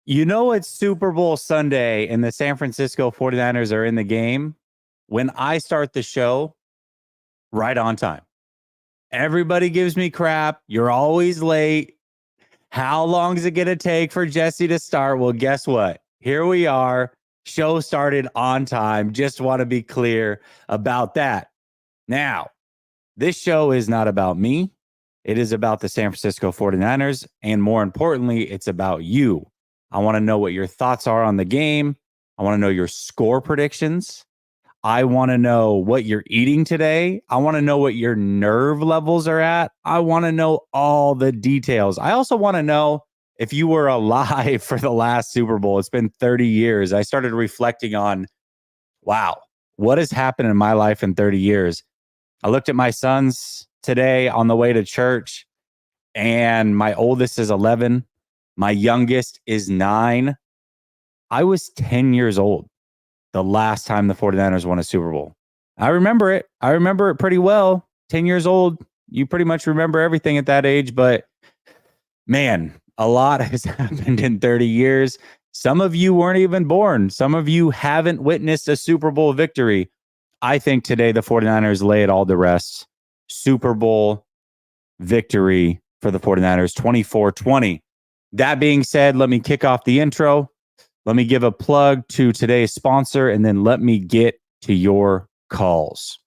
You know it's Super Bowl Sunday and the San Francisco 49ers are in the game when I start the show right on time. Everybody gives me crap. You're always late. How long is it going to take for Jesse to start? Well, guess what? Here we are. Show started on time. Just want to be clear about that. Now, this show is not about me. It is about the San Francisco 49ers. And more importantly, it's about you. I want to know what your thoughts are on the game. I want to know your score predictions. I want to know what you're eating today. I want to know what your nerve levels are at. I want to know all the details. I also want to know if you were alive for the last Super Bowl. It's been 30 years. I started reflecting on, wow, what has happened in my life in 30 years? I looked at my sons today on the way to church, and my oldest is 11. My youngest is 9. I was 10 years old the last time the 49ers won a Super Bowl. I remember it. I remember it pretty well. 10 years old, you pretty much remember everything at that age. But man, a lot has happened in 30 years. Some of you weren't even born. Some of you haven't witnessed a Super Bowl victory. I think today the 49ers lay it all to rest. Super Bowl victory for the 49ers, 24-20. That being said, let me kick off the intro. Let me give a plug to today's sponsor, and then let me get to your calls.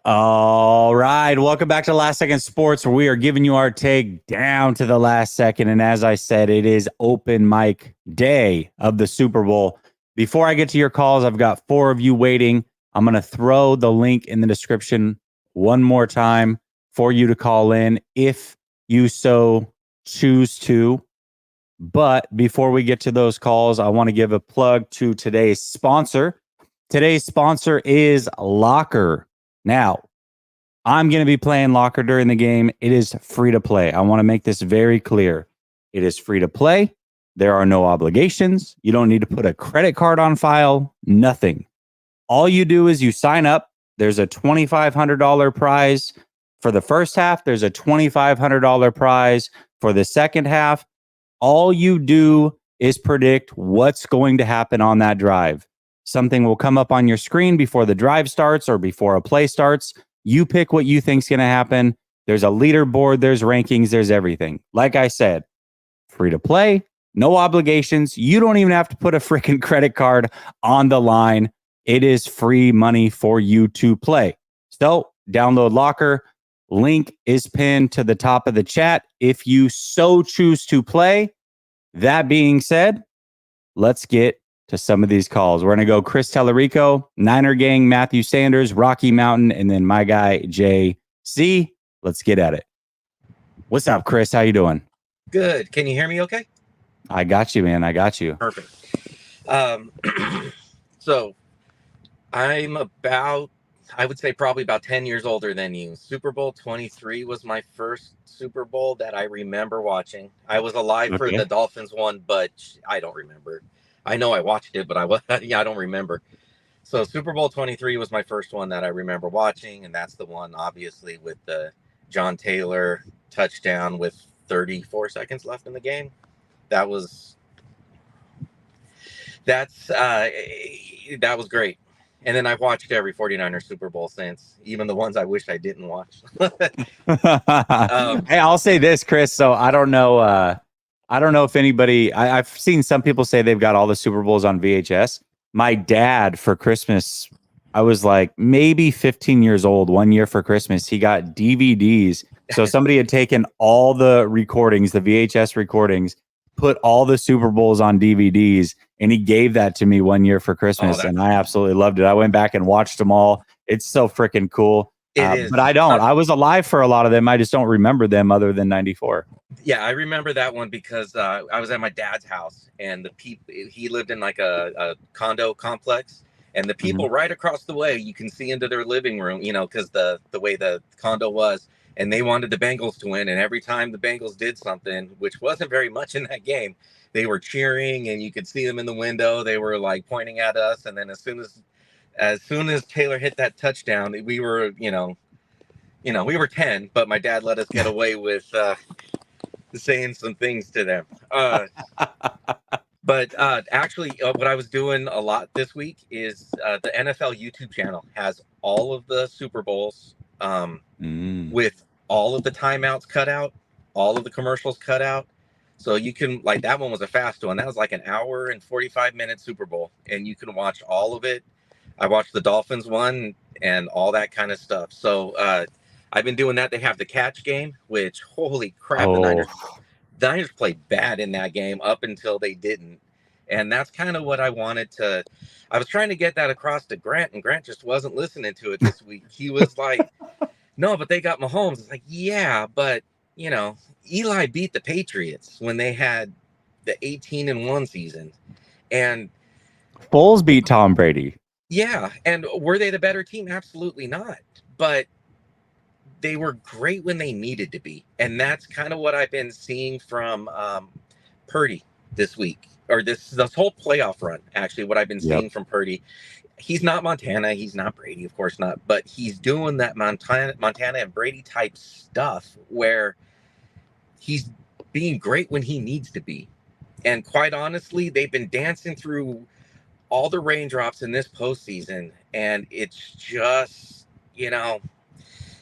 All right. Welcome back to Last Second Sports, where we are giving you our take down to the last second. And as I said, it is open mic day of the Super Bowl. Before I get to your calls, I've got 4 of you waiting. I'm going to throw the link in the description one more time for you to call in if you so choose to. But before we get to those calls, I want to give a plug to today's sponsor. Today's sponsor is Locker. Now, I'm going to be playing Locker during the game. It is free to play. I want to make this very clear. It is free to play. There are no obligations. You don't need to put a credit card on file, nothing. All you do is you sign up. There's a $2,500 prize for the first half. There's a $2,500 prize for the second half. All you do is predict what's going to happen on that drive. Something will come up on your screen before the drive starts or before a play starts. You pick what you think's going to happen. There's a leaderboard, there's rankings, there's everything. Like I said, free to play, no obligations. You don't even have to put a freaking credit card on the line. It is free money for you to play. So download Locker. Link is pinned to the top of the chat if you so choose to play. That being said, let's get to some of these calls. We're going to go Chris Tellerico, Niner Gang, Matthew Sanders, Rocky Mountain, and then my guy, JC. Let's get at it. What's up, Chris? How you doing? Good. Can you hear me okay? I got you, man. I got you. Perfect. So I'm I would say probably about 10 years older than you. Super Bowl 23 was my first Super Bowl that I remember watching. I was alive for the Dolphins one, but I don't remember. I know I watched it, but I don't remember. So Super Bowl 23 was my first one that I remember watching, and that's the one, obviously, with the John Taylor touchdown with 34 seconds left in the game. That was great. And then I've watched every 49er Super Bowl since, even the ones I wish I didn't watch. Hey, I'll say this, Chris. So I don't know if anybody, I've seen some people say they've got all the Super Bowls on VHS. My dad, for Christmas, I was like maybe 15 years old. One year for Christmas, he got DVDs. So somebody had taken all the recordings, the VHS recordings, put all the Super Bowls on DVDs, and he gave that to me one year for Christmas, and I absolutely loved it. I went back and watched them all. It's so freaking cool. But I don't. I was alive for a lot of them. I just don't remember them other than 94. Yeah, I remember that one because I was at my dad's house, and he lived in like a condo complex, and the people right across the way, you can see into their living room, because the way the condo was, and they wanted the Bengals to win. And every time the Bengals did something, which wasn't very much in that game, they were cheering, and you could see them in the window. They were like pointing at us. And then as soon as Taylor hit that touchdown, we were, we were 10, but my dad let us get away with saying some things to them. But actually, what I was doing a lot this week is the NFL YouTube channel has all of the Super Bowls with all of the timeouts cut out, all of the commercials cut out. So you can, like, that one was a fast one. That was like an hour and 45-minute Super Bowl, and you can watch all of it. I watched the Dolphins one and all that kind of stuff. So I've been doing that. They have the catch game, which, holy crap, the Niners played bad in that game up until they didn't. And that's kind of what I wanted to. I was trying to get that across to Grant, and Grant just wasn't listening to it this week. He was like, no, but they got Mahomes. It's like, yeah, but, Eli beat the Patriots when they had the 18-1 season. And Foles beat Tom Brady. Yeah. And were they the better team? Absolutely not. But they were great when they needed to be. And that's kind of what I've been seeing from Purdy this week, or this whole playoff run. Actually, what I've been seeing from Purdy, he's not Montana, he's not Brady, of course not, but he's doing that Montana and Brady type stuff where he's being great when he needs to be. And quite honestly, they've been dancing through all the raindrops in this postseason, and it's just,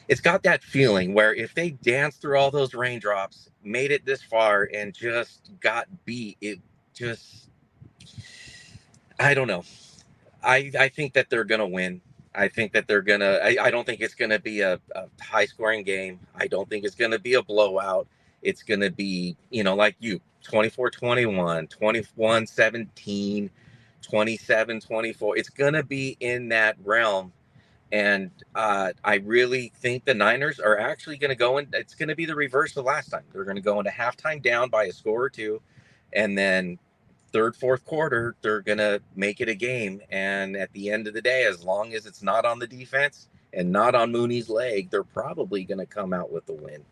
it's got that feeling where if they danced through all those raindrops, made it this far, and just got beat, it just, I don't know. I think that they're going to win. I think that they're going to, I don't think it's going to be a high scoring game. I don't think it's going to be a blowout. It's going to be, like 24-21, 21-17, 27-24. It's going to be in that realm. And I really think the Niners are actually going to go in. It's going to be the reverse of last time. They're going to go into halftime down by a score or two. And then third, fourth quarter, they're going to make it a game. And at the end of the day, as long as it's not on the defense and not on Mooney's leg, they're probably going to come out with the win.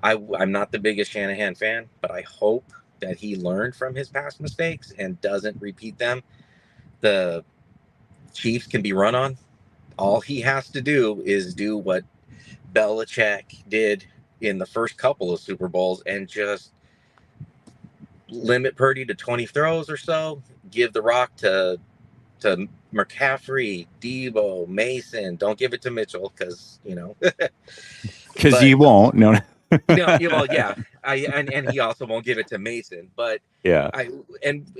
I'm not the biggest Shanahan fan, but I hope that he learned from his past mistakes and doesn't repeat them. The Chiefs can be run on. All he has to do is do what Belichick did in the first couple of Super Bowls and just limit Purdy to 20 throws or so. Give the rock to McCaffrey, Debo, Mason. Don't give it to Mitchell because because you won't. No. No, well, yeah. And he also won't give it to Mason, but yeah.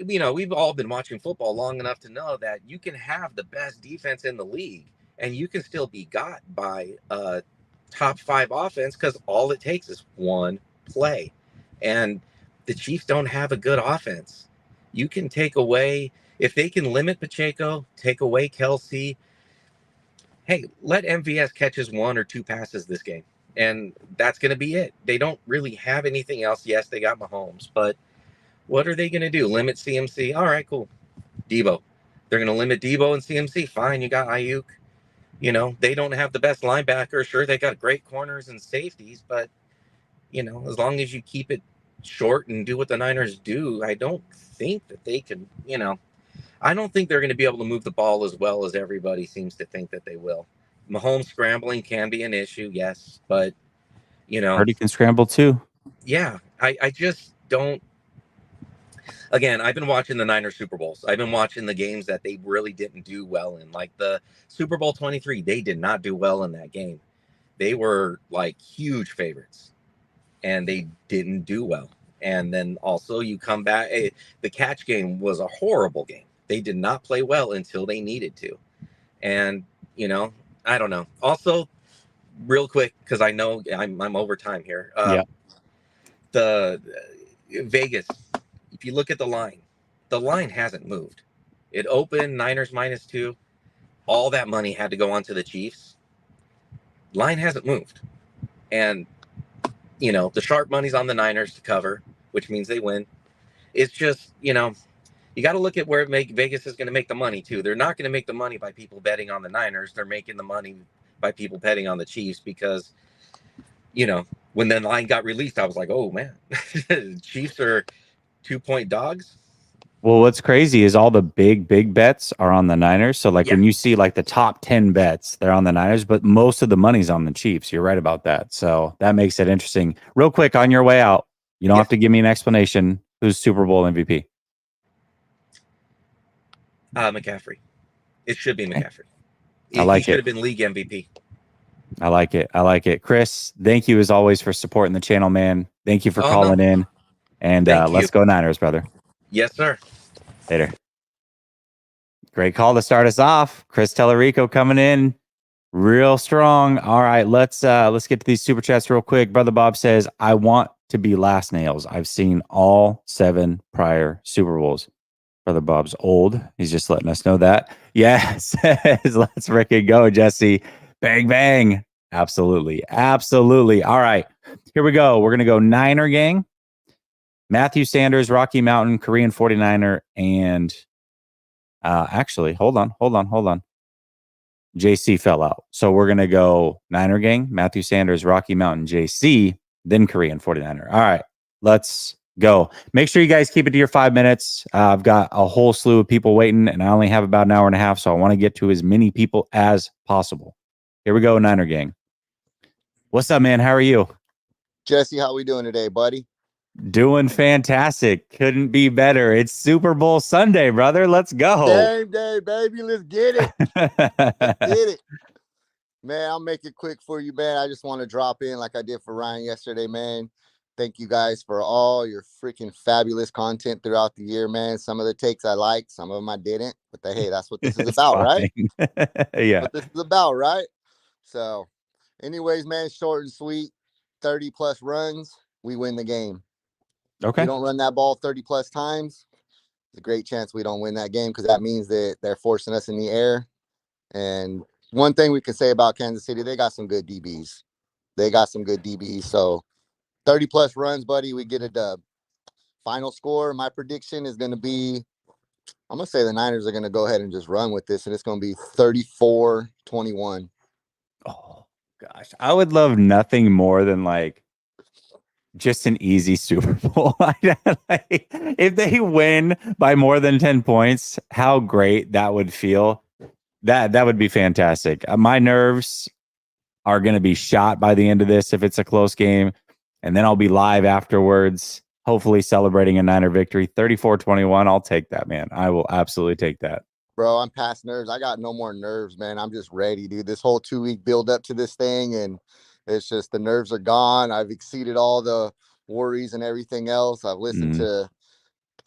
We've all been watching football long enough to know that you can have the best defense in the league and you can still be got by a top 5 offense because all it takes is one play. And the Chiefs don't have a good offense. You can take away, if they can limit Pacheco, take away Kelsey. Hey, let MVS catch his 1 or 2 passes this game. And that's going to be it. They don't really have anything else. Yes, they got Mahomes, but what are they going to do? Limit CMC? All right, cool. Debo. They're going to limit Debo and CMC. Fine, you got Ayuk. They don't have the best linebacker. Sure, they got great corners and safeties, but, as long as you keep it short and do what the Niners do, I don't think that they can, I don't think they're going to be able to move the ball as well as everybody seems to think that they will. Mahomes scrambling can be an issue, yes, but Purdy can scramble too. Yeah, I just don't. Again, I've been watching the Niners Super Bowls. I've been watching the games that they really didn't do well in, like the Super Bowl 23. They did not do well in that game. They were like huge favorites, and they didn't do well. And then also you come back. The catch game was a horrible game. They did not play well until they needed to, and I don't know. Also, real quick, because I know I'm over time here. The Vegas, if you look at the line hasn't moved. It opened Niners -2. All that money had to go onto the Chiefs. Line hasn't moved. And, the sharp money's on the Niners to cover, which means they win. It's just, you got to look at where Vegas is going to make the money, too. They're not going to make the money by people betting on the Niners. They're making the money by people betting on the Chiefs because, you know, when the line got released, I was like, oh man, Chiefs are 2-point dogs. Well, what's crazy is all the big bets are on the Niners. So like when you see like the top 10 bets, they're on the Niners, but most of the money's on the Chiefs. You're right about that. So that makes it interesting. Real quick, on your way out, you don't have to give me an explanation. Who's Super Bowl MVP? McCaffrey. It should be McCaffrey. I like he should it. have been league MVP. I like it. I like it. Chris, thank you as always for supporting the channel, man. Thank you for calling in. And let's go Niners, brother. Yes, sir. Later. Great call to start us off. Chris Tellerico coming in real strong. All right, let's get to these super chats real quick. Brother Bob says, I want to be last nails. I've seen all 7 prior Super Bowls. Brother Bob's old. He's just letting us know that. Yes. Let's freaking go, Jesse. Bang, bang. Absolutely. Absolutely. All right. Here we go. We're going to go Niner gang. Matthew Sanders, Rocky Mountain, Korean 49er, and actually, hold on. JC fell out. So we're going to go Niner gang, Matthew Sanders, Rocky Mountain, JC, then Korean 49er. All right, let's go. Make sure you guys keep it to your 5 minutes. I've got a whole slew of people waiting, and I only have about an hour and a half, so I want to get to as many people as possible. Here we go, Niner gang. What's up, man? How are you? Jesse, how we doing today, buddy? Doing fantastic. Couldn't be better. It's Super Bowl Sunday, brother. Let's go. Game day, baby. Let's get it. Let's get it. Man, I'll make it quick for you, man. I just want to drop in like I did for Ryan yesterday, man. Thank you guys for all your freaking fabulous content throughout the year, man. Some of the takes I liked, some of them I didn't. But hey, that's what this is about, right? Yeah. What this is about, right? So, anyways, man, short and sweet, 30 plus runs, we win the game. Okay. If we don't run that ball 30 plus times, there's a great chance we don't win that game because that means that they're forcing us in the air. And one thing we can say about Kansas City, they got some good DBs. So 30 plus runs, buddy, we get a dub. Final score, my prediction is going to be, I'm going to say the Niners are going to go ahead and just run with this, and it's going to be 34-21. Oh, gosh. I would love nothing more than like just an easy Super Bowl. Like, if they win by more than 10 points, how great that would feel. That would be fantastic. My nerves are going to be shot by the end of this if it's a close game. And then I'll be live afterwards, hopefully celebrating a Niner victory. 34-21. I'll take that, man. I will absolutely take that. Bro, I'm past nerves. I got no more nerves, man. I'm just ready, dude. This whole 2-week build up to this thing, and it's just the nerves are gone. I've exceeded all the worries and everything else. I've listened to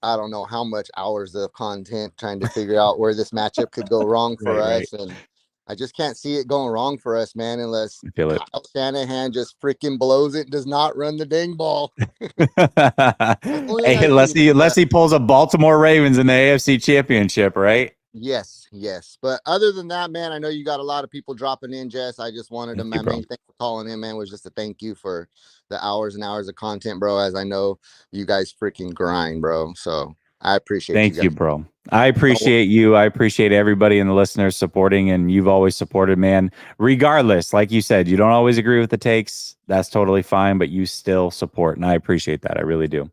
I don't know how much hours of content trying to figure out where this matchup could go wrong for us. Right. And I just can't see it going wrong for us, man, unless Kyle Shanahan just freaking blows it, does not run the dang ball. Hey, unless he pulls a Baltimore Ravens in the AFC Championship, right? Yes. But other than that, man, I know you got a lot of people dropping in, Jess. I just wanted to, my main thing for calling in, man, was just to thank you for the hours and hours of content, bro, as I know you guys freaking grind, bro. So I appreciate Thank you, bro. I appreciate you. I appreciate everybody and the listeners supporting, and you've always supported, man. Regardless, like you said, you don't always agree with the takes. That's totally fine, but you still support, and I appreciate that. I really do.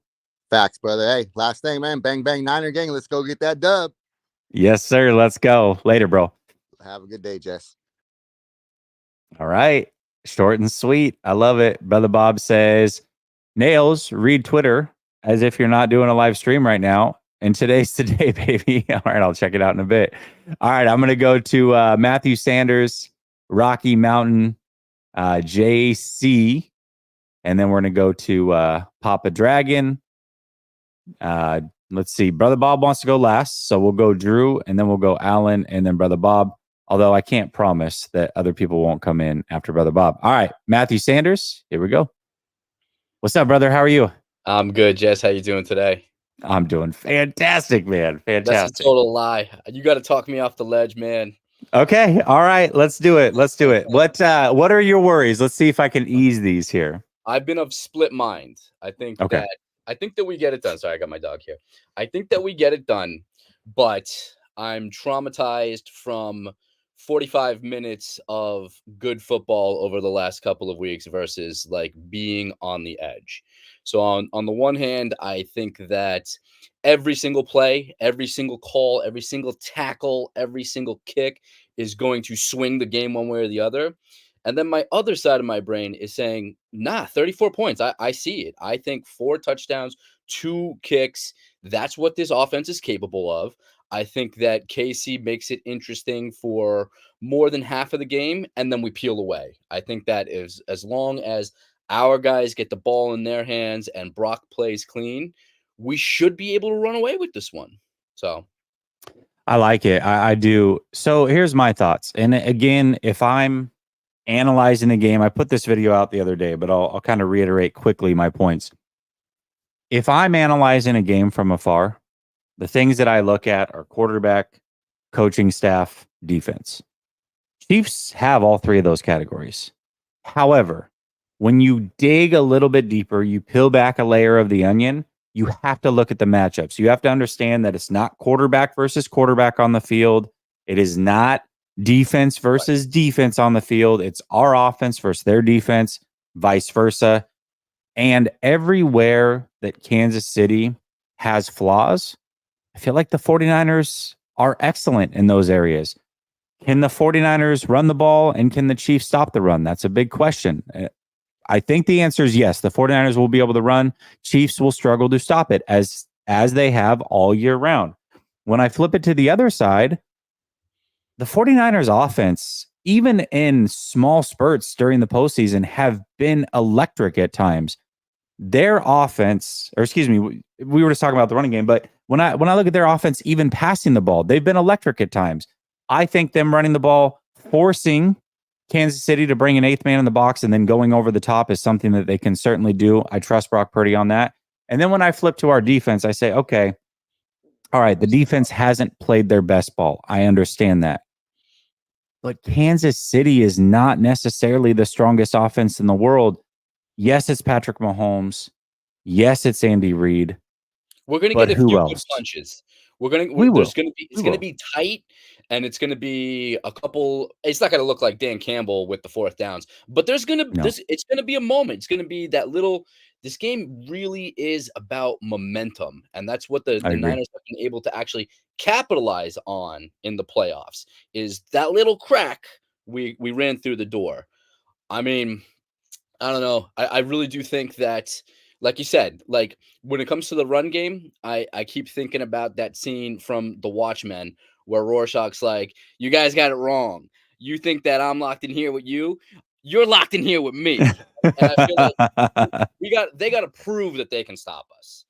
Facts, brother. Hey, last thing, man. Bang, bang, Niner gang. Let's go get that dub. Yes, sir. Let's go. Later, bro. Have a good day, Jess. All right. Short and sweet. I love it. Brother Bob says, Nails, read Twitter as if you're not doing a live stream right now. And today's the day, baby. All right, I'll check it out in a bit. All right, I'm going to go to Matthew Sanders, Rocky Mountain, JC. And then we're going to go to Papa Dragon. Let's see. Brother Bob wants to go last. So we'll go Drew, and then we'll go Alan, and then Brother Bob. Although I can't promise that other people won't come in after Brother Bob. All right, Matthew Sanders, here we go. What's up, brother? How are you? I'm good, Jess. How you doing today? I'm doing fantastic, man. Fantastic. That's a total lie. You got to talk me off the ledge, man. Okay. All right. Let's do it. What are your worries? Let's see if I can ease these here. I've been of split mind. I think that we get it done. Sorry, I got my dog here. I think that we get it done, but I'm traumatized from 45 minutes of good football over the last couple of weeks versus like being on the edge. So on the one hand, I think that every single play, every single call, every single tackle, every single kick is going to swing the game one way or the other. And then my other side of my brain is saying, nah, 34 points. I see it. I think 4 touchdowns, 2 kicks. That's what this offense is capable of. I think that KC makes it interesting for more than half of the game, and then we peel away. I think that is as long as our guys get the ball in their hands and Brock plays clean, we should be able to run away with this one. So I like it. I do. So here's my thoughts. And again, if I'm analyzing the game, I put this video out the other day, but I'll kind of reiterate quickly my points. If I'm analyzing a game from afar, the things that I look at are quarterback, coaching staff, defense. Chiefs have all 3 of those categories. However, when you dig a little bit deeper, you peel back a layer of the onion, you have to look at the matchups. You have to understand that it's not quarterback versus quarterback on the field. It is not defense versus defense on the field. It's our offense versus their defense, vice versa. And everywhere that Kansas City has flaws, I feel like the 49ers are excellent in those areas. Can the 49ers run the ball and can the Chiefs stop the run? That's a big question. I think the answer is yes. The 49ers will be able to run. Chiefs will struggle to stop it as they have all year round. When I flip it to the other side, the 49ers offense, even in small spurts during the postseason, have been electric at times. Their offense, or excuse me, we were just talking about the running game, but when I look at their offense, even passing the ball, they've been electric at times. I think them running the ball, forcing Kansas City to bring an 8th man in the box and then going over the top is something that they can certainly do. I trust Brock Purdy on that. And then when I flip to our defense, I say, okay, all right, the defense hasn't played their best ball. I understand that. But Kansas City is not necessarily the strongest offense in the world. Yes, it's Patrick Mahomes. Yes, it's Andy Reid. We're going to get a few good punches. It's going to be tight, and it's going to be a couple. It's not going to look like Dan Campbell with the 4th downs, but it's going to be a moment. It's going to be that little. This game really is about momentum, and that's what the Niners have been able to actually capitalize on in the playoffs. Is that little crack we ran through the door? I mean, I don't know. I really do think that, like you said, like when it comes to the run game, I keep thinking about that scene from The Watchmen where Rorschach's like, "You guys got it wrong. You think that I'm locked in here with you? You're locked in here with me." And I feel like they got to prove that they can stop us.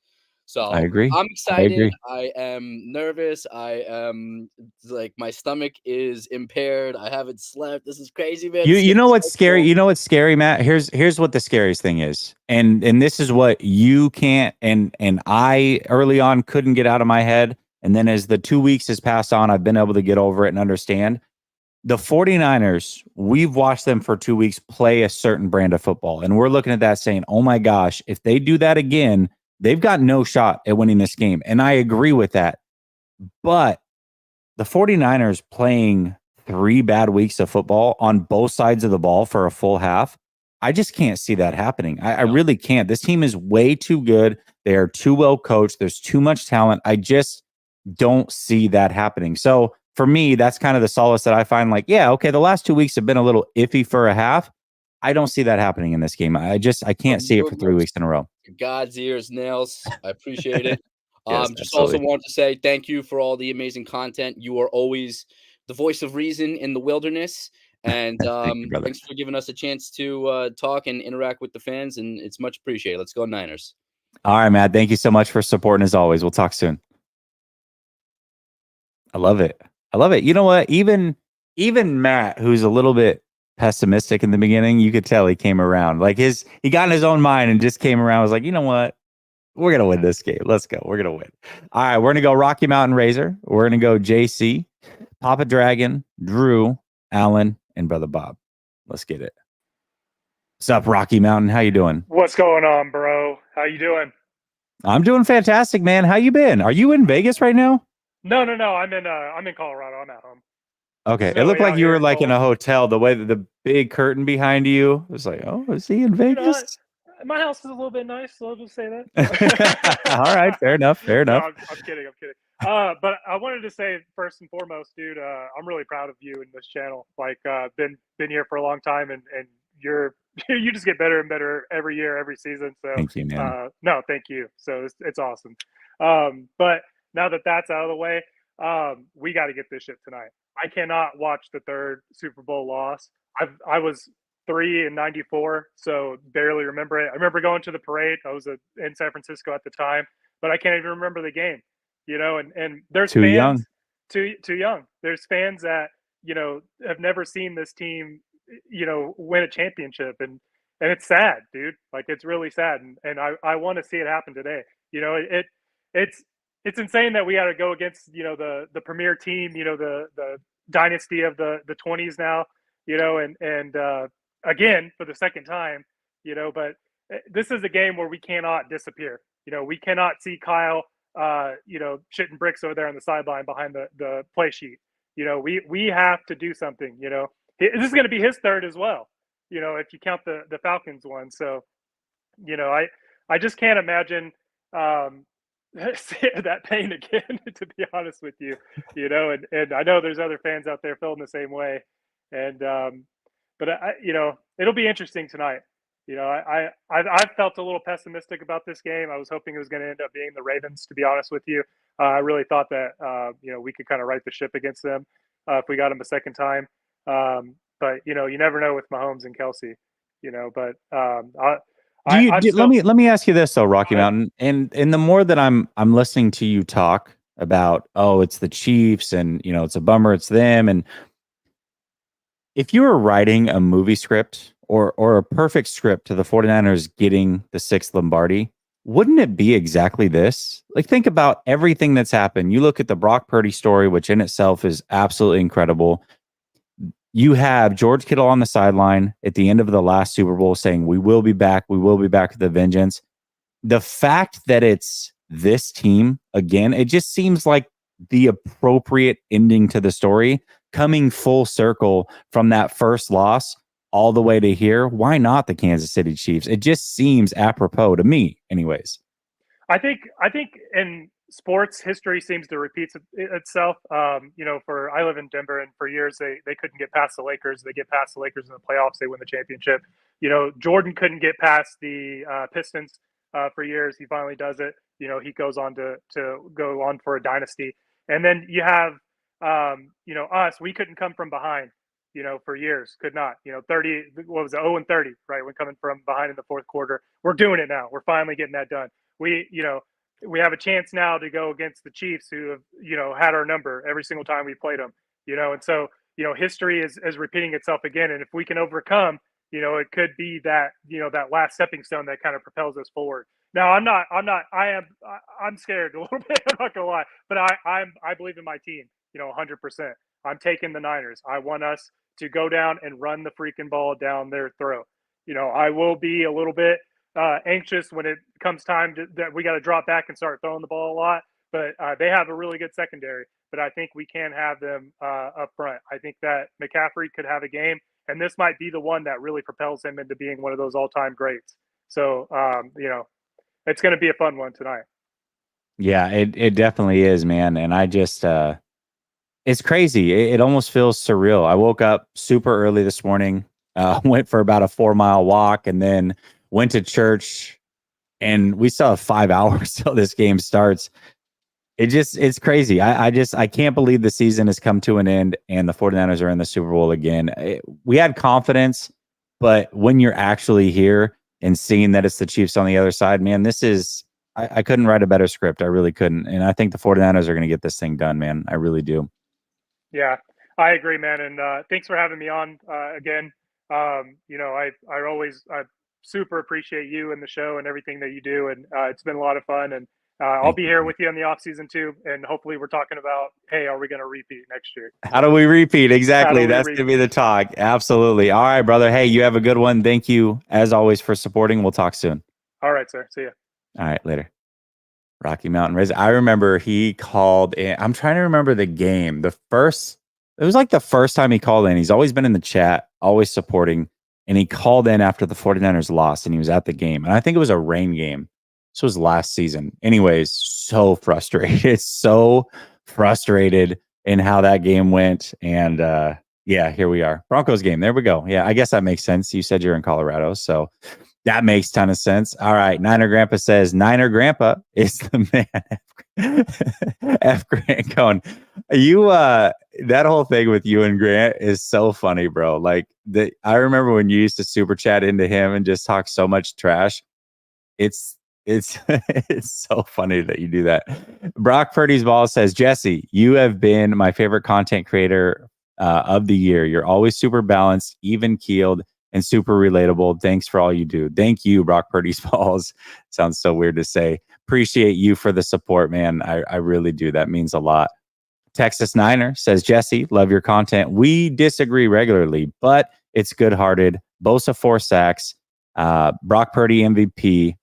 So I agree. I'm excited. I am nervous. I am like my stomach is impaired. I haven't slept. This is crazy, man. You know what's scary? You know what's scary, Matt? Here's what the scariest thing is. And this is what you can't and I early on couldn't get out of my head. And then as the 2 weeks has passed on, I've been able to get over it and understand. The 49ers, we've watched them for 2 weeks play a certain brand of football. And we're looking at that saying, oh my gosh, if they do that again, they've got no shot at winning this game. And I agree with that. But the 49ers playing 3 bad weeks of football on both sides of the ball for a full half, I just can't see that happening. I really can't. This team is way too good. They are too well coached. There's too much talent. I just don't see that happening. So for me, that's kind of the solace that I find like, yeah, okay, the last 2 weeks have been a little iffy for a half. I don't see that happening in this game. I can't see it for 3 weeks in a row. God's ears, nails. I appreciate it. Yes, just also wanted to say thank you for all the amazing content. You are always the voice of reason in the wilderness. And thanks for giving us a chance to talk and interact with the fans. And it's much appreciated. Let's go Niners. All right, Matt. Thank you so much for supporting as always. We'll talk soon. I love it. I love it. You know what? Even Matt, who's a little bit pessimistic in the beginning, you could tell he came around. Like he got in his own mind and just came around. Was like, you know what? We're gonna win this game. Let's go. We're gonna win. All right, we're gonna go Rocky Mountain Razor. We're gonna go JC, Papa Dragon, Drew, Alan, and Brother Bob. Let's get it. What's up, Rocky Mountain? How you doing? What's going on, bro? How you doing? I'm doing fantastic, man. How you been? Are you in Vegas right now? No. I'm in Colorado. I'm at home. Okay, it looked like you were like in a hotel. The way that the big curtain behind you was like, oh, is he in Vegas? My house is a little bit nice, so I'll just say that. All right, fair enough. No, I'm kidding. But I wanted to say first and foremost, dude, I'm really proud of you and this channel. Like, been here for a long time, and you just get better and better every year, every season. So thank you, man. No, thank you. So it's awesome. But now that that's out of the way, we got to get this shit tonight. I cannot watch the third Super Bowl loss. I was 3 in '94, so barely remember it. I remember going to the parade. I was in San Francisco at the time, but I can't even remember the game. And there's too fans young. too young. There's fans that have never seen this team win a championship, and it's sad, dude. Like, it's really sad, and I want to see it happen today. It's insane that we got to go against the premier team, the dynasty of the 20s now, and again for the second time, but this is a game where we cannot disappear. We cannot see Kyle shitting bricks over there on the sideline behind the play sheet. We have to do something. This is going to be his third as well, if you count the Falcons one. So I just can't imagine that pain again, to be honest with you. And I know there's other fans out there feeling the same way, and but it'll be interesting tonight. I felt a little pessimistic about this game. I was hoping it was going to end up being the Ravens, to be honest with you. I really thought that we could kind of right the ship against them if we got them a second time. But you never know with Mahomes and Kelsey. But let me ask you this though, Rocky Mountain, and the more that I'm listening to you talk about, oh, it's the Chiefs, and it's a bummer, it's them, and if you were writing a movie script or a perfect script to the 49ers getting the 6th Lombardi, wouldn't it be exactly this? Like, think about everything that's happened. You look at the Brock Purdy story, which in itself is absolutely incredible. You have George Kittle on the sideline at the end of the last Super Bowl saying, we will be back with a vengeance. The fact that it's this team again, it just seems like the appropriate ending to the story, coming full circle from that first loss all the way to here. Why not the Kansas City Chiefs? It just seems apropos to me anyways. I think in sports, history seems to repeat itself. I live in Denver, and for years they couldn't get past the Lakers. They get past the Lakers in the playoffs, they win the championship. Jordan couldn't get past the Pistons for years. He finally does it. He goes on to go on for a dynasty. And then you have us. We couldn't come from behind. For years, could not. 30. What was it? 0-30, right? When coming from behind in the fourth quarter, we're doing it now. We're finally getting that done. We have a chance now to go against the Chiefs, who have had our number every single time we played them. And so history is repeating itself again. And if we can overcome, it could be that that last stepping stone that kind of propels us forward. Now, I'm scared a little bit. I'm not gonna lie, but I believe in my team. 100%. I'm taking the Niners. I want us to go down and run the freaking ball down their throat. I will be a little bit anxious when it comes time that we got to drop back and start throwing the ball a lot. But they have a really good secondary. But I think we can have them up front. I think that McCaffrey could have a game, and this might be the one that really propels him into being one of those all-time greats. So, it's going to be a fun one tonight. Yeah, it definitely is, man. And I just it's crazy. It almost feels surreal. I woke up super early this morning, went for about a 4-mile walk, and then went to church, and we still have 5 hours till this game starts. It's crazy. I can't believe the season has come to an end and the 49ers are in the Super Bowl again. We had confidence, but when you're actually here and seeing that it's the Chiefs on the other side, man, I couldn't write a better script. I really couldn't. And I think the 49ers are going to get this thing done, man. I really do. Yeah, I agree, man. And thanks for having me on again. I super appreciate you and the show and everything that you do. And it's been a lot of fun. And I'll be here with you in the off season too. And hopefully we're talking about, hey, are we going to repeat next year? How do we repeat? Exactly. That's going to be the talk. Absolutely. All right, brother. Hey, you have a good one. Thank you as always for supporting. We'll talk soon. All right, sir. See ya. All right, later. Rocky Mountain Race. I remember he called in. I'm trying to remember the game. The first it was like the first time he called in. He's always been in the chat, always supporting. And he called in after the 49ers lost, and he was at the game. And I think it was a rain game. This was last season. Anyways, so frustrated, so frustrated in how that game went. And yeah, here we are. Broncos game. There we go. Yeah, I guess that makes sense. You said you're in Colorado, so that makes a ton of sense. All right. Niner Grandpa says, Niner Grandpa is the man. F Grant going, that whole thing with you and Grant is so funny, bro. Like, I remember when you used to super chat into him and just talk so much trash. It's it's so funny that you do that. Brock Purdy's ball says, Jesse, you have been my favorite content creator of the year. You're always super balanced, even keeled, and super relatable. Thanks for all you do. Thank you, Brock Purdy's balls. Sounds so weird to say. Appreciate you for the support, man. I really do. That means a lot. Texas Niner says, Jesse, love your content. We disagree regularly, but it's good-hearted. Bosa 4 sacks, Brock Purdy MVP,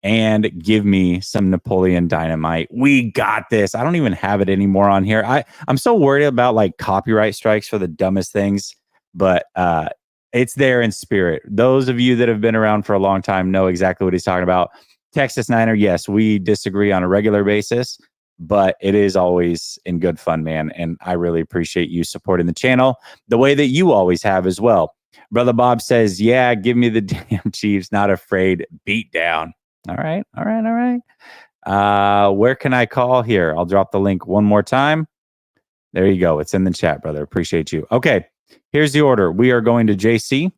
and give me some Napoleon Dynamite. We got this. I don't even have it anymore on here. I'm so worried about like copyright strikes for the dumbest things, but it's there in spirit. Those of you that have been around for a long time know exactly what he's talking about. Texas Niner, yes, we disagree on a regular basis, but it is always in good fun, man. And I really appreciate you supporting the channel the way that you always have as well. Brother Bob says, yeah, give me the damn Chiefs. Not afraid. Beat down. All right. Where can I call here? I'll drop the link one more time. There you go. It's in the chat, brother. Appreciate you. Okay. Here's the order. We are going to JC,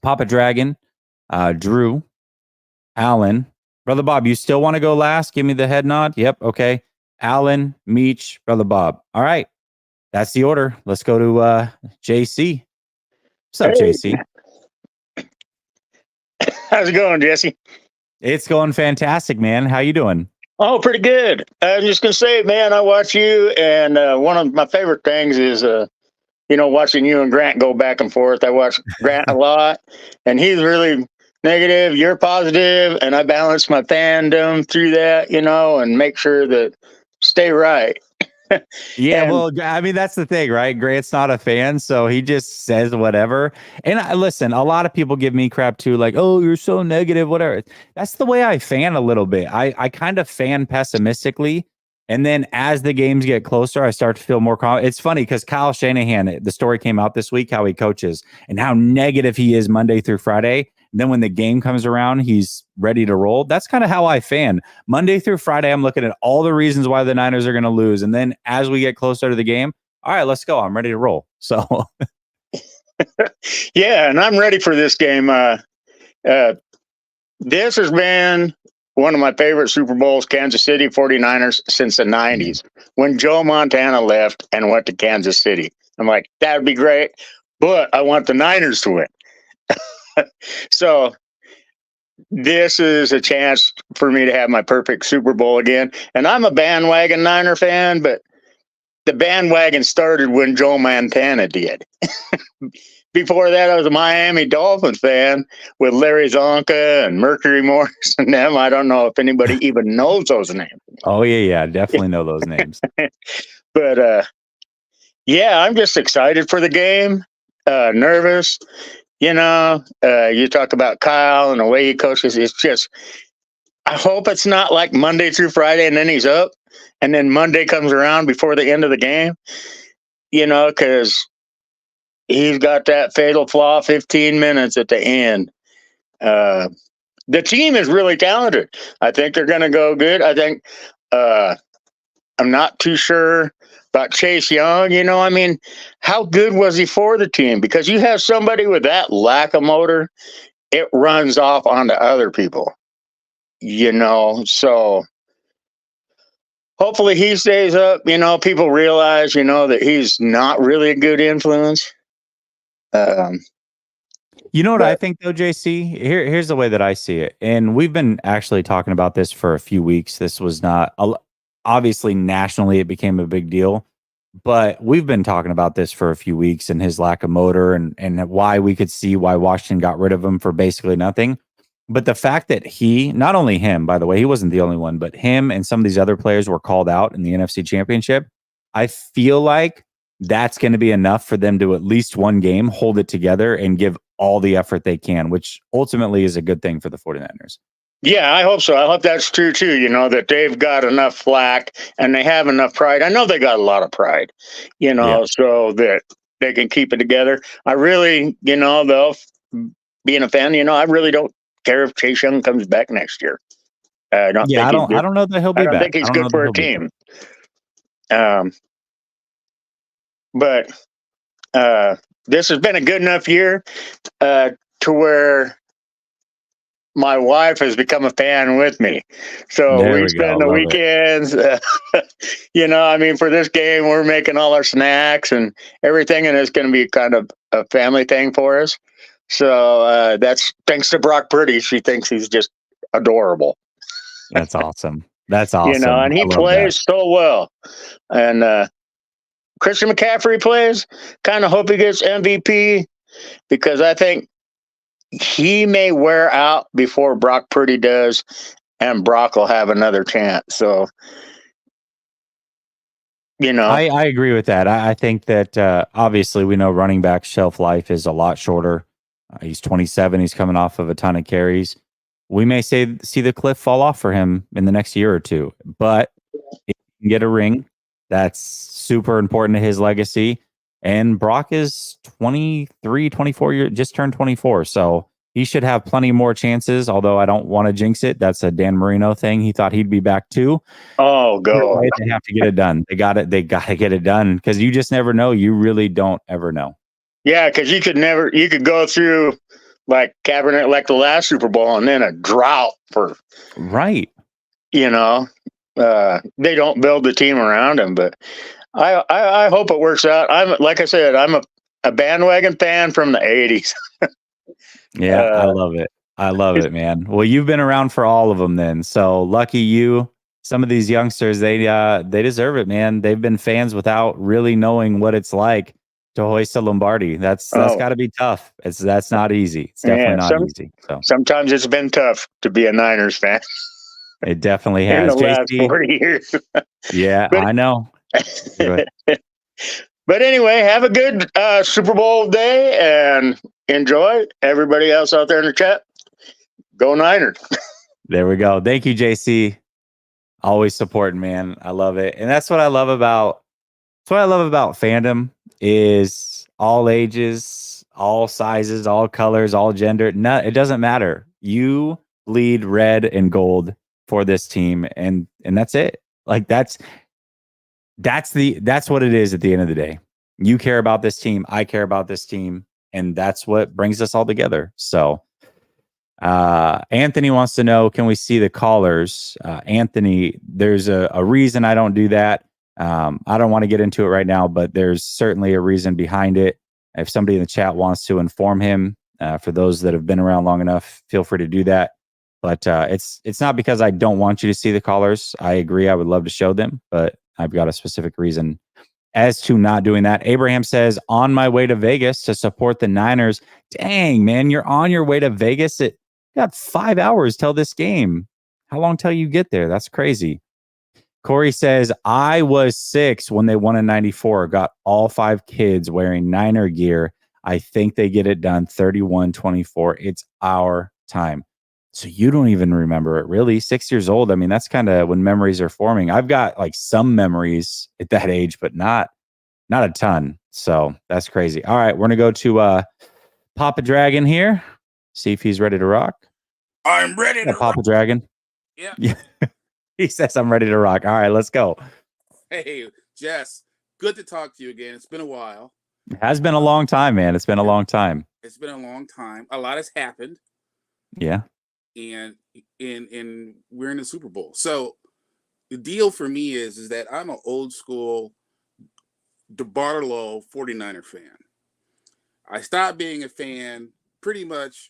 Papa Dragon, Drew, Alan. Brother Bob, you still want to go last? Give me the head nod. Yep. Okay. Alan, Meech, Brother Bob. All right. That's the order. Let's go to JC. What's up, JC? How's it going, Jesse? It's going fantastic, man. How you doing? Oh, pretty good. I'm just going to say, man, I watch you, and one of my favorite things is, watching you and Grant go back and forth. I watch Grant a lot, and he's really negative. You're positive, and I balance my fandom through that, and make sure that stay right. Yeah, well, I mean, that's the thing, right? Grant's not a fan, so he just says whatever. And listen, a lot of people give me crap too, like, oh, you're so negative, whatever. That's the way I fan a little bit. I kind of fan pessimistically. And then as the games get closer, I start to feel more confident. It's funny because Kyle Shanahan, the story came out this week, how he coaches and how negative he is Monday through Friday. And then when the game comes around, he's ready to roll. That's kind of how I fan. Monday through Friday, I'm looking at all the reasons why the Niners are going to lose. And then as we get closer to the game, all right, let's go. I'm ready to roll. So, yeah, and I'm ready for this game. This has been one of my favorite Super Bowls, Kansas City 49ers, since the 90s, when Joe Montana left and went to Kansas City. I'm like, that would be great, but I want the Niners to win. So this is a chance for me to have my perfect Super Bowl again. And I'm a bandwagon Niner fan, but the bandwagon started when Joe Montana did. Before that, I was a Miami Dolphins fan with Larry Zonka and Mercury Morris and them. I don't know if anybody even knows those names. Oh, yeah. Definitely know those names. But, yeah, I'm just excited for the game, nervous. You talk about Kyle and the way he coaches. It's just, I hope it's not like Monday through Friday and then he's up and then Monday comes around before the end of the game, because he's got that fatal flaw 15 minutes at the end. The team is really talented. I think they're going to go good. I think I'm not too sure about Chase Young. I mean, how good was he for the team? Because you have somebody with that lack of motor, it runs off onto other people, so hopefully he stays up. People realize, that he's not really a good influence. You know what I think, though, JC? Here's the way that I see it. And we've been actually talking about this for a few weeks. This was not, obviously, nationally, it became a big deal. But we've been talking about this for a few weeks and his lack of motor and why we could see why Washington got rid of him for basically nothing. But the fact that not only him, by the way, he wasn't the only one, but him and some of these other players were called out in the NFC Championship. I feel like that's going to be enough for them to at least one game hold it together and give all the effort they can, which ultimately is a good thing for the 49ers. Yeah, I hope so. I hope that's true too. You know, that they've got enough flack and they have enough pride. I know they got a lot of pride, you know, so that they can keep it together. I really, you know, though, being a fan, you know, I really don't care if Chase Young comes back next year. I don't know that he'll be back. I don't think he's good for a team. But this has been a good enough year to where my wife has become a fan with me. So we spend the weekends, you know, I mean, for this game, we're making all our snacks and everything, and it's going to be kind of a family thing for us. So that's thanks to Brock Purdy. She thinks he's just adorable. That's awesome. That's awesome. You know, and he plays so well. And Christian McCaffrey plays. Kind of hope he gets MVP because I think he may wear out before Brock Purdy does, and Brock will have another chance. So, you know, I agree with that. I think that obviously we know running back shelf life is a lot shorter. He's 27. He's coming off of a ton of carries. We may see the cliff fall off for him in the next year or two, but if he can get a ring, that's super important to his legacy. And Brock is 23, 24 years, just turned 24. So he should have plenty more chances, although I don't want to jinx it. That's a Dan Marino thing. He thought he'd be back too. Oh, God. They have to get it done. They got to get it done because you just never know. You really don't ever know. Yeah, because you could go through like Kaepernick, like the last Super Bowl, and then a drought for. Right. You know, they don't build the team around him, but I hope it works out. Like I said, I'm a bandwagon fan from the 80s. Yeah, I love it. I love it, man. Well, you've been around for all of them then. So lucky you. Some of these youngsters, they deserve it, man. They've been fans without really knowing what it's like to hoist a Lombardi. That's got to be tough. That's not easy. It's definitely not easy. So sometimes it's been tough to be a Niners fan. It definitely has. In the last 40 years. Yeah, I know. But anyway, have a good Super Bowl day and enjoy. Everybody else out there in the chat, go Niners. There we go. Thank you, JC. Always supporting, man. I love it. And that's what I love about fandom is all ages, all sizes, all colors, all gender. It doesn't matter. You bleed red and gold for this team, and that's it. Like that's what it is at the end of the day. You care about this team, I care about this team, and that's what brings us all together. So Anthony wants to know, can we see the callers? Anthony, there's a reason I don't do that. I don't want to get into it right now, but there's certainly a reason behind it. If somebody in the chat wants to inform him, for those that have been around long enough, feel free to do that. But it's not because I don't want you to see the callers. I agree. I would love to show them, but I've got a specific reason as to not doing that. Abraham says, on my way to Vegas to support the Niners. Dang, man, you're on your way to Vegas. It got 5 hours till this game. How long till you get there? That's crazy. Corey says, I was 6 when they won in 94. Got all 5 kids wearing Niner gear. I think they get it done 31-24. It's our time. So you don't even remember it, really? 6 years old. I mean, that's kind of when memories are forming. I've got like some memories at that age, but not a ton. So that's crazy. All right, we're gonna go to Papa Dragon here. See if he's ready to rock. I'm ready to Papa rock. Dragon. Yeah. He says I'm ready to rock. All right, let's go. Hey, Jess, good to talk to you again. It's been a while. It has been a long time, man. It's been a long time. It's been a long time. A lot has happened. Yeah. And we're in the Super Bowl. So the deal for me is that I'm an old school DeBartolo 49er fan. I stopped being a fan pretty much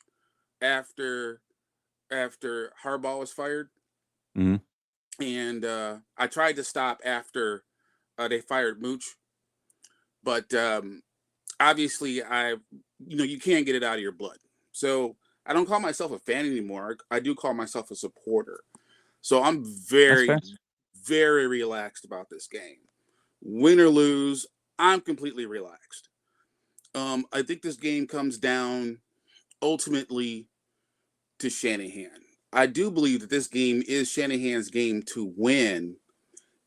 after Harbaugh was fired. Mm-hmm. And I tried to stop after they fired Mooch. But obviously, you can't get it out of your blood. So I don't call myself a fan anymore. I do call myself a supporter. So I'm very, very relaxed about this game. Win or lose, I'm completely relaxed. I think this game comes down ultimately to Shanahan. I do believe that this game is Shanahan's game to win,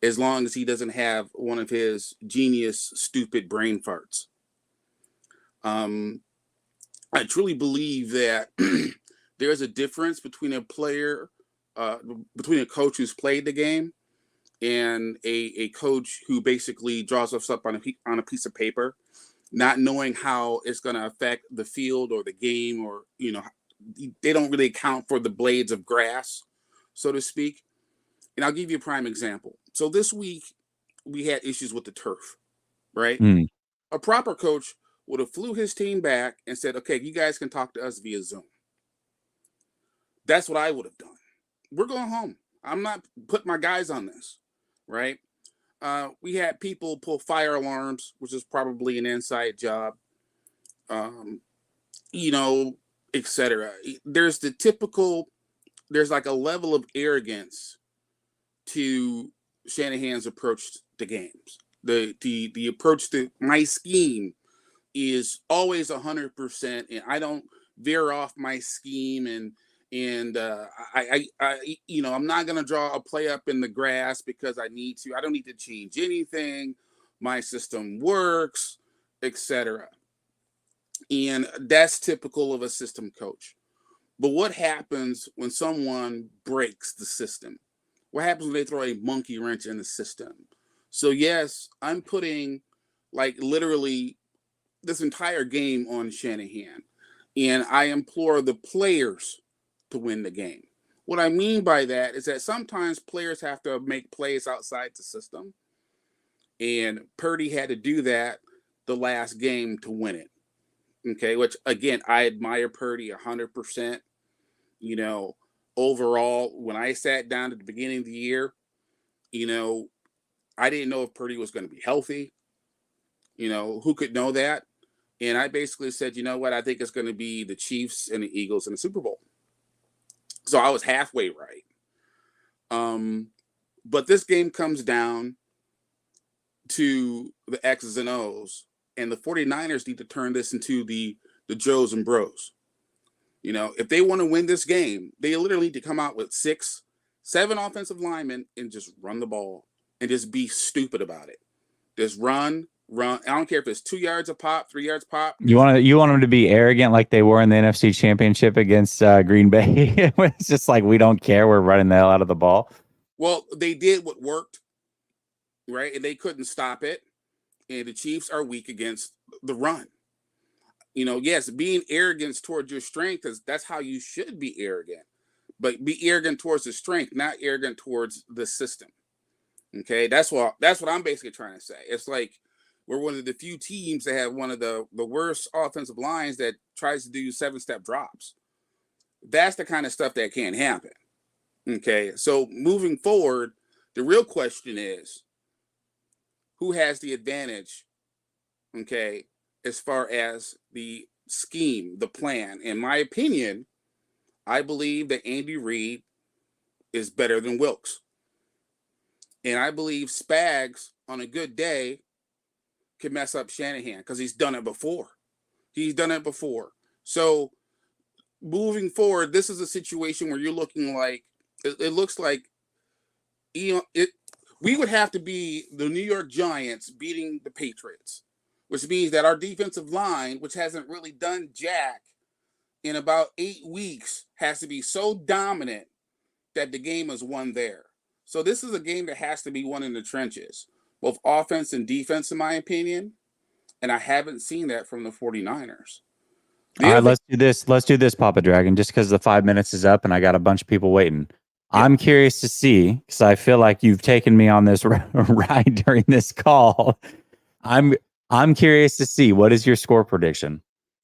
as long as he doesn't have one of his genius, stupid brain farts. I truly believe that there's a difference between a player, between a coach who's played the game and a coach who basically draws us up on a piece of paper, not knowing how it's going to affect the field or the game, or, you know, they don't really account for the blades of grass, so to speak. And I'll give you a prime example. So this week we had issues with the turf, right? A proper coach would have flew his team back and said, okay, you guys can talk to us via Zoom. That's what I would have done. We're going home. I'm not putting my guys on this, right? We had people pull fire alarms, which is probably an inside job, you know, etc. There's like a level of arrogance to Shanahan's approach to games. The approach to my scheme is always 100%, and I don't veer off my scheme, and I you know, I'm not going to draw a play up in the grass because I need to. I don't need to change anything. My system works, etc. And that's typical of a system coach. But what happens when someone breaks the system? What happens when they throw a monkey wrench in the system? So yes, I'm putting like literally this entire game on Shanahan, and I implore the players to win the game. What I mean by that is that sometimes players have to make plays outside the system, and Purdy had to do that the last game to win it. Okay, which again, I admire Purdy 100%. You know, overall, when I sat down at the beginning of the year, you know, I didn't know if Purdy was going to be healthy. You know, who could know that? And I basically said, you know what, I think it's going to be the Chiefs and the Eagles in the Super Bowl. So I was halfway right. But this game comes down to the X's and O's, and the 49ers need to turn this into the Joes and Bros. You know, if they want to win this game, they literally need to come out with 6, 7 offensive linemen and just run the ball and just be stupid about it. Just run. I don't care if it's 2 yards a pop, 3 yards pop. You want them to be arrogant like they were in the NFC Championship against Green Bay. It's just like, we don't care. We're running the hell out of the ball. Well, they did what worked, right? And they couldn't stop it. And the Chiefs are weak against the run. You know, yes, being arrogant towards your strength that's how you should be arrogant. But be arrogant towards the strength, not arrogant towards the system. Okay, that's what I'm basically trying to say. It's like we're one of the few teams that have one of the worst offensive lines that tries to do 7-step drops. That's the kind of stuff that can't happen. Okay, so moving forward, the real question is, who has the advantage? Okay, as far as the scheme, the plan. In my opinion, I believe that Andy Reid is better than Wilkes. And I believe Spags, on a good day, can mess up Shanahan because he's done it before. So moving forward, this is a situation where you're looking like, it looks like, you know, we would have to be the New York Giants beating the Patriots, which means that our defensive line, which hasn't really done jack in about 8 weeks, has to be so dominant that the game is won there. So this is a game that has to be won in the trenches, both offense and defense, in my opinion. And I haven't seen that from the 49ers. All right, let's do this. Let's do this, Papa Dragon, just because the 5 minutes is up and I got a bunch of people waiting. Yeah. I'm curious to see, because I feel like you've taken me on this ride during this call. I'm curious to see, what is your score prediction?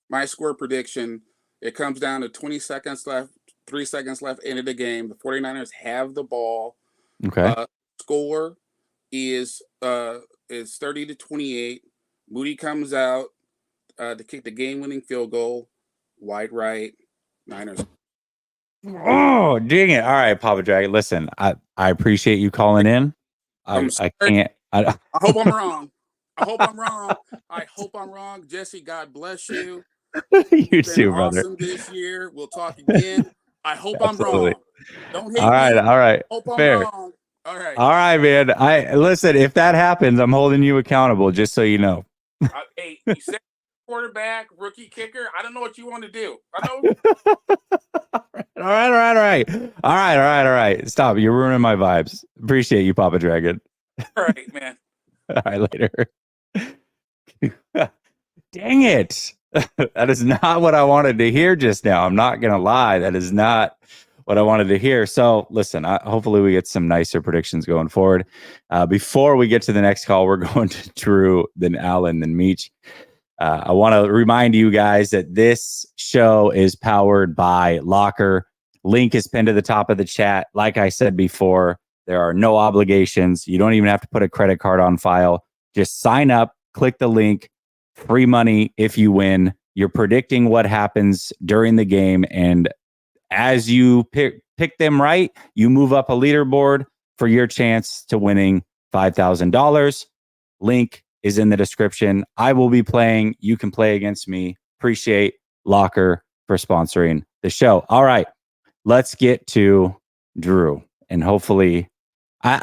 My score prediction, it comes down to 20 seconds left, 3 seconds left into the game. The 49ers have the ball. Okay. Score is 30-28. Moody comes out to kick the game-winning field goal. Wide right. Niners. Oh, dang it. All right, Papa Dragon. Listen, I appreciate you calling in. I can't. I hope I'm wrong. I hope I'm wrong. I hope I'm wrong. Jesse, God bless you. You too, brother. Awesome this year. We'll talk again. I hope I'm wrong. Don't hate all right, me. All right. Hope I'm Fair. wrong. All right. All right, man. I listen. If that happens, I'm holding you accountable. Just so you know. Hey, you said quarterback, rookie kicker. I don't know what you want to do. I know. All right. Stop. You're ruining my vibes. Appreciate you, Papa Dragon. All right, man. All right, later. Dang it. That is not what I wanted to hear just now. I'm not going to lie. That is not what I wanted to hear. So listen, hopefully we get some nicer predictions going forward. Before we get to the next call, we're going to Drew, then Alan, then Meech. I want to remind you guys that this show is powered by Locker. Link is pinned to the top of the chat. Like I said before, there are no obligations. You don't even have to put a credit card on file. Just sign up, click the link, free money if you win. You're predicting what happens during the game. And as you pick them right, you move up a leaderboard for your chance to winning $5,000. Link is in the description. I will be playing. You can play against me. Appreciate Locker for sponsoring the show. All right, let's get to Drew. And hopefully, I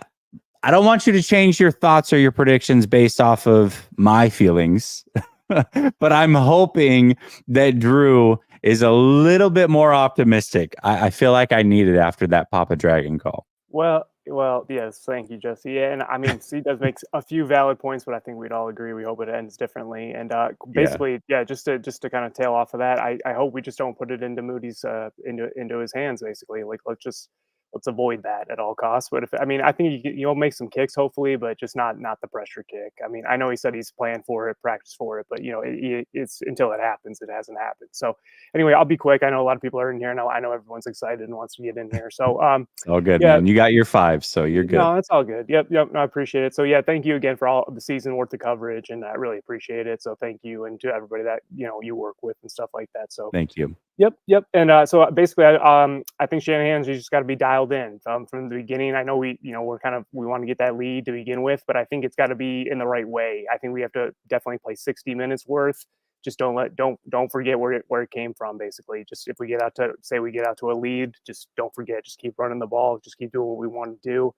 don't want you to change your thoughts or your predictions based off of my feelings, but I'm hoping that Drew is a little bit more optimistic. I feel like I need it after that Papa Dragon call. Well, yes, thank you, Jesse. Yeah, and I mean, he does make a few valid points, but I think we'd all agree we hope it ends differently. And basically, just to kind of tail off of that, I hope we just don't put it into Moody's into his hands. Basically, like let's avoid that at all costs. But I think you'll make some kicks hopefully, but just not the pressure kick. I mean, I know he said he's planned for it, practice for it, but it's until it happens, it hasn't happened. So anyway, I'll be quick. I know a lot of people are in here now. I know everyone's excited and wants to get in here. So all good, man. You got your 5, so you're good. No, that's all good. Yep. No, I appreciate it. So yeah, thank you again for all of the season worth of coverage, and I really appreciate it. So thank you, and to everybody that you work with and stuff like that. So thank you. Yep. And so basically, I think Shanahan's just got to be dialed in from the beginning. I know we want to get that lead to begin with, but I think it's got to be in the right way. I think we have to definitely play 60 minutes worth. Just don't forget where it came from. Basically, just if we get out to a lead, just don't forget. Just keep running the ball. Just keep doing what we want to do.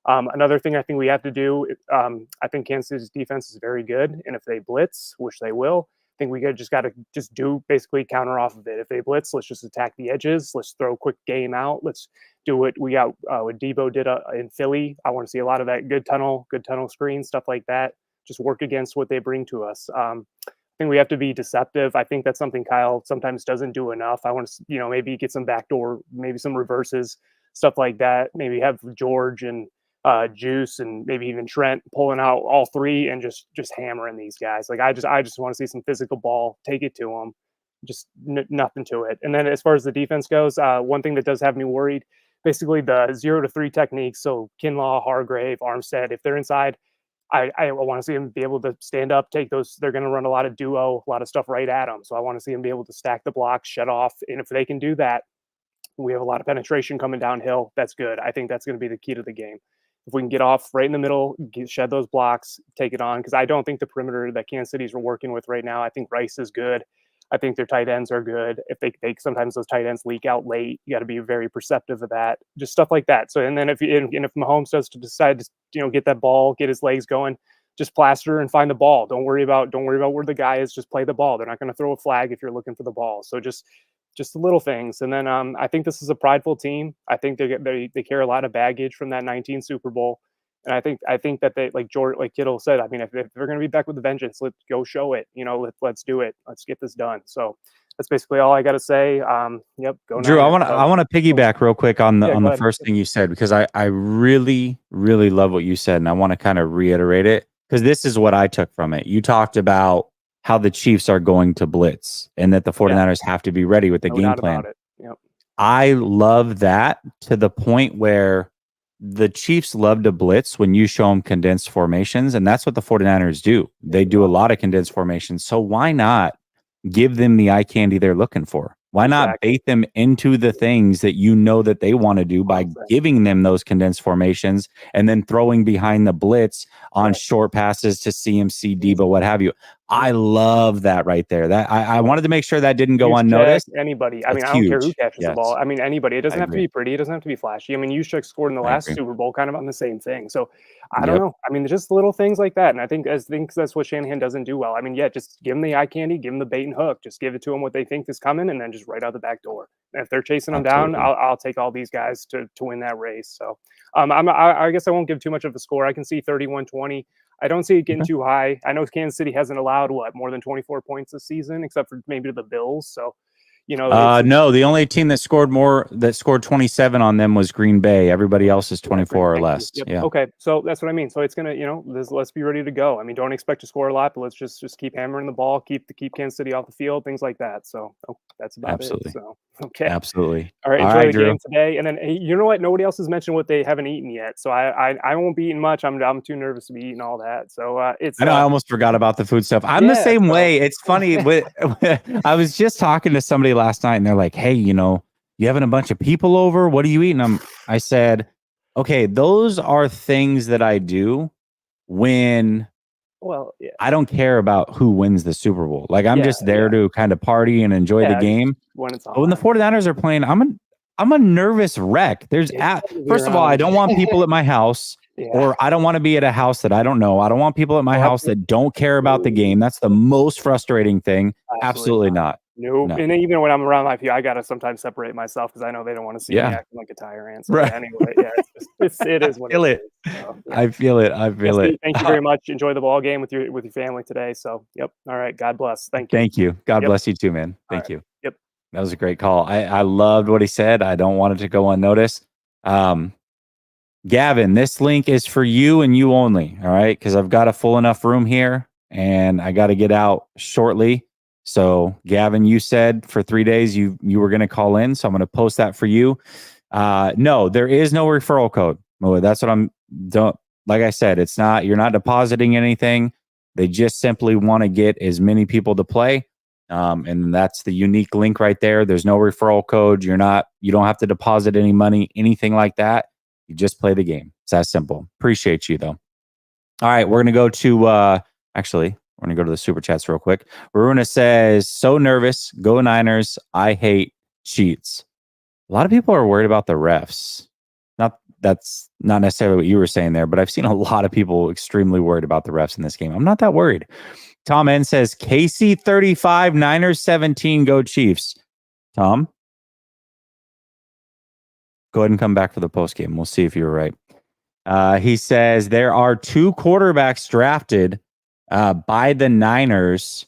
Another thing I think we have to do. I think Kansas City's defense is very good, and if they blitz, which they will, I think we got to do basically counter off of it. If they blitz, let's just attack the edges. Let's throw a quick game out. Let's do what we got what Debo did in Philly. I want to see a lot of that good tunnel screen stuff like that. Just work against what they bring to us. I think we have to be deceptive. I think that's something Kyle sometimes doesn't do enough. I want to maybe get some backdoor, maybe some reverses, stuff like that. Maybe have George and Juice and maybe even Trent pulling out all three and just hammering these guys. Like I just want to see some physical ball, take it to them, just nothing to it. And then as far as the defense goes, one thing that does have me worried, basically the 0 to 3 techniques. So Kinlaw, Hargrave, Armstead, if they're inside, I want to see them be able to stand up, take those. They're going to run a lot of duo, a lot of stuff right at them. So I want to see them be able to stack the blocks, shut off. And if they can do that, we have a lot of penetration coming downhill. That's good. I think that's going to be the key to the game. If we can get off right in the middle, shed those blocks, take it on, because I don't think the perimeter that Kansas City's are working with right now, I think Rice is good. I think their tight ends are good. If they sometimes those tight ends leak out late, you got to be very perceptive of that. Just stuff like that. So and then if Mahomes does to decide to get that ball, get his legs going, just plaster and find the ball. Don't worry about where the guy is. Just play the ball. They're not going to throw a flag if you're looking for the ball. So just the little things. And then I think this is a prideful team. I think they carry a lot of baggage from that 19 Super Bowl. And I think that they, like Kittle said, I mean, if they're going to be back with a vengeance, let's go show it. Let's do it. Let's get this done. So that's basically all I got to say. Yep. Go Drew. I want to piggyback real quick on the first thing you said, because I really, really love what you said. And I want to kind of reiterate it, because this is what I took from it. You talked about how the Chiefs are going to blitz and that the 49ers have to be ready with the game plan. Yep. I love that to the point where the Chiefs love to blitz when you show them condensed formations, and that's what the 49ers do. They do a lot of condensed formations. So why not give them the eye candy they're looking for? Why not bait them into the things that you know that they want to do by giving them those condensed formations and then throwing behind the blitz on short passes to CMC, Debo, what have you. I love that right there. That I wanted to make sure that didn't go unnoticed. Anybody. I mean, I don't care who catches the ball. I mean, anybody. It doesn't have to be pretty. It doesn't have to be flashy. I mean, Juszczyk scored in the last Super Bowl kind of on the same thing. So I don't know. I mean, just little things like that. And I think that's what Shanahan doesn't do well. I mean, just give them the eye candy, give them the bait and hook. Just give it to them what they think is coming, and then just right out the back door. And if they're chasing them down, I'll take all these guys to win that race. So I guess I won't give too much of a score. I can see 31-20. I don't see it getting too high. I know Kansas City hasn't allowed more than 24 points this season, except for maybe the Bills. So, no, the only team that scored 27 on them was Green Bay. Everybody else is 24 or less. Yep. Yeah. Okay, so that's what I mean. So it's gonna, let's be ready to go. I mean, don't expect to score a lot, but let's just keep hammering the ball, keep Kansas City off the field, things like that. So that's about it. So okay, absolutely. All right, enjoy the game today. And then you know what? Nobody else has mentioned what they haven't eaten yet. So I won't be eating much. I'm too nervous to be eating all that. So it's. I know. I almost forgot about the food stuff. I'm the same way. It's funny. I was just talking to somebody last night, and they're like, "Hey, you having a bunch of people over? What are you eating?" I said, "Okay, those are things that I do when." Well, I don't care about who wins the Super Bowl. Like I'm just there to kind of party and enjoy the game. When it's on. But when the 49ers are playing, I'm a nervous wreck. First of all, I don't want people at my house, or I don't want to be at a house that I don't know. I don't want people at my house that don't care about the game. That's the most frustrating thing. Absolutely not. No. And even when I'm around my people, I gotta sometimes separate myself because I know they don't want to see me acting like a tyrant. So anyway, it is what it is. So, I feel it. Thank you very much. Enjoy the ball game with your family today. So All right. God bless. Thank you. Thank you. God bless you too, man. Thank you. Yep. That was a great call. I loved what he said. I don't want it to go unnoticed. Gavin, this link is for you and you only. All right, because I've got a full enough room here, and I got to get out shortly. So, Gavin, you said for 3 days you were going to call in, so I'm going to post that for you. No, there is no referral code. That's what like I said, it's not, you're not depositing anything. They just simply want to get as many people to play. And that's the unique link right there. There's no referral code. You don't have to deposit any money, anything like that. You just play the game. It's that simple. Appreciate you though. All right, we're going to go to, we're going to go to the super chats real quick. Varuna says, so nervous. Go Niners. I hate cheats. A lot of people are worried about the refs. That's not necessarily what you were saying there, but I've seen a lot of people extremely worried about the refs in this game. I'm not that worried. Tom N says, KC 35, Niners 17, go Chiefs. Tom? Go ahead and come back for the post game. We'll see if you were right. He says, there are 2 quarterbacks drafted by the Niners.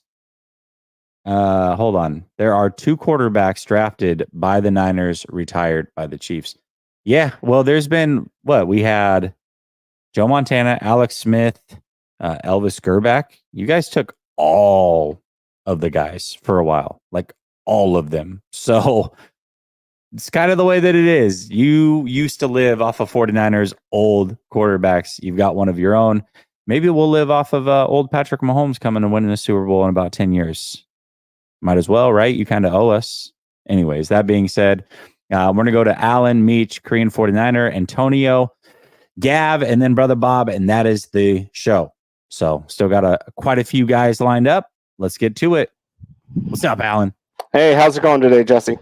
Hold on. There are 2 quarterbacks drafted by the Niners, retired by the Chiefs. Yeah, well, there's been we had Joe Montana, Alex Smith, Elvis Gerback. You guys took all of the guys for a while, like all of them. So it's kind of the way that it is. You used to live off of 49ers old quarterbacks. You've got one of your own. Maybe we'll live off of old Patrick Mahomes coming and winning the Super Bowl in about 10 years. Might as well, right? You kind of owe us. Anyways, that being said, we're going to go to Alan, Meach, Korean 49er, Antonio, Gav, and then Brother Bob, and that is the show. So still got quite a few guys lined up. Let's get to it. What's up, Alan? Hey, how's it going today, Jesse?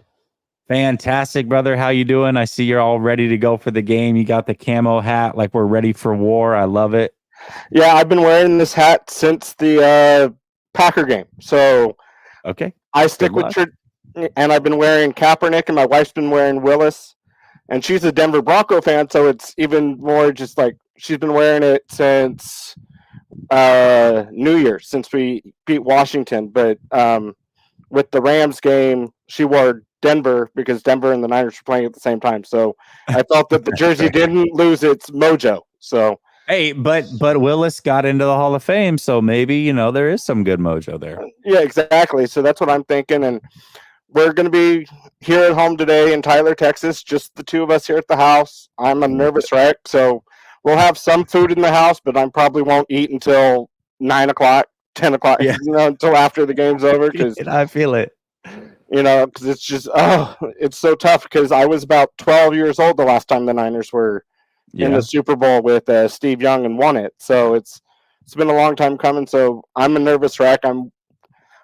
Fantastic, brother. How you doing? I see you're all ready to go for the game. You got the camo hat like we're ready for war. I love it. Yeah, I've been wearing this hat since the Packer game. So okay, I stick with and I've been wearing Kaepernick, and my wife's been wearing Willis, and she's a Denver Bronco fan, so it's even more just like she's been wearing it since New Year's, since we beat Washington. But with the Rams game, she wore Denver because Denver and the Niners were playing at the same time. So I felt that the jersey didn't lose its mojo. So hey, but Willis got into the Hall of Fame, so maybe there is some good mojo there. Yeah, exactly. So that's what I'm thinking, and we're going to be here at home today in Tyler, Texas, just the 2 of us here at the house. I'm a nervous wreck, so we'll have some food in the house, but I probably won't eat until 9 o'clock, 10 o'clock, until after the game's over. I feel it. Because it's just it's so tough. Because I was about 12 years old the last time the Niners were in the Super Bowl with Steve Young and won it. So it's been a long time coming. So I'm a nervous wreck.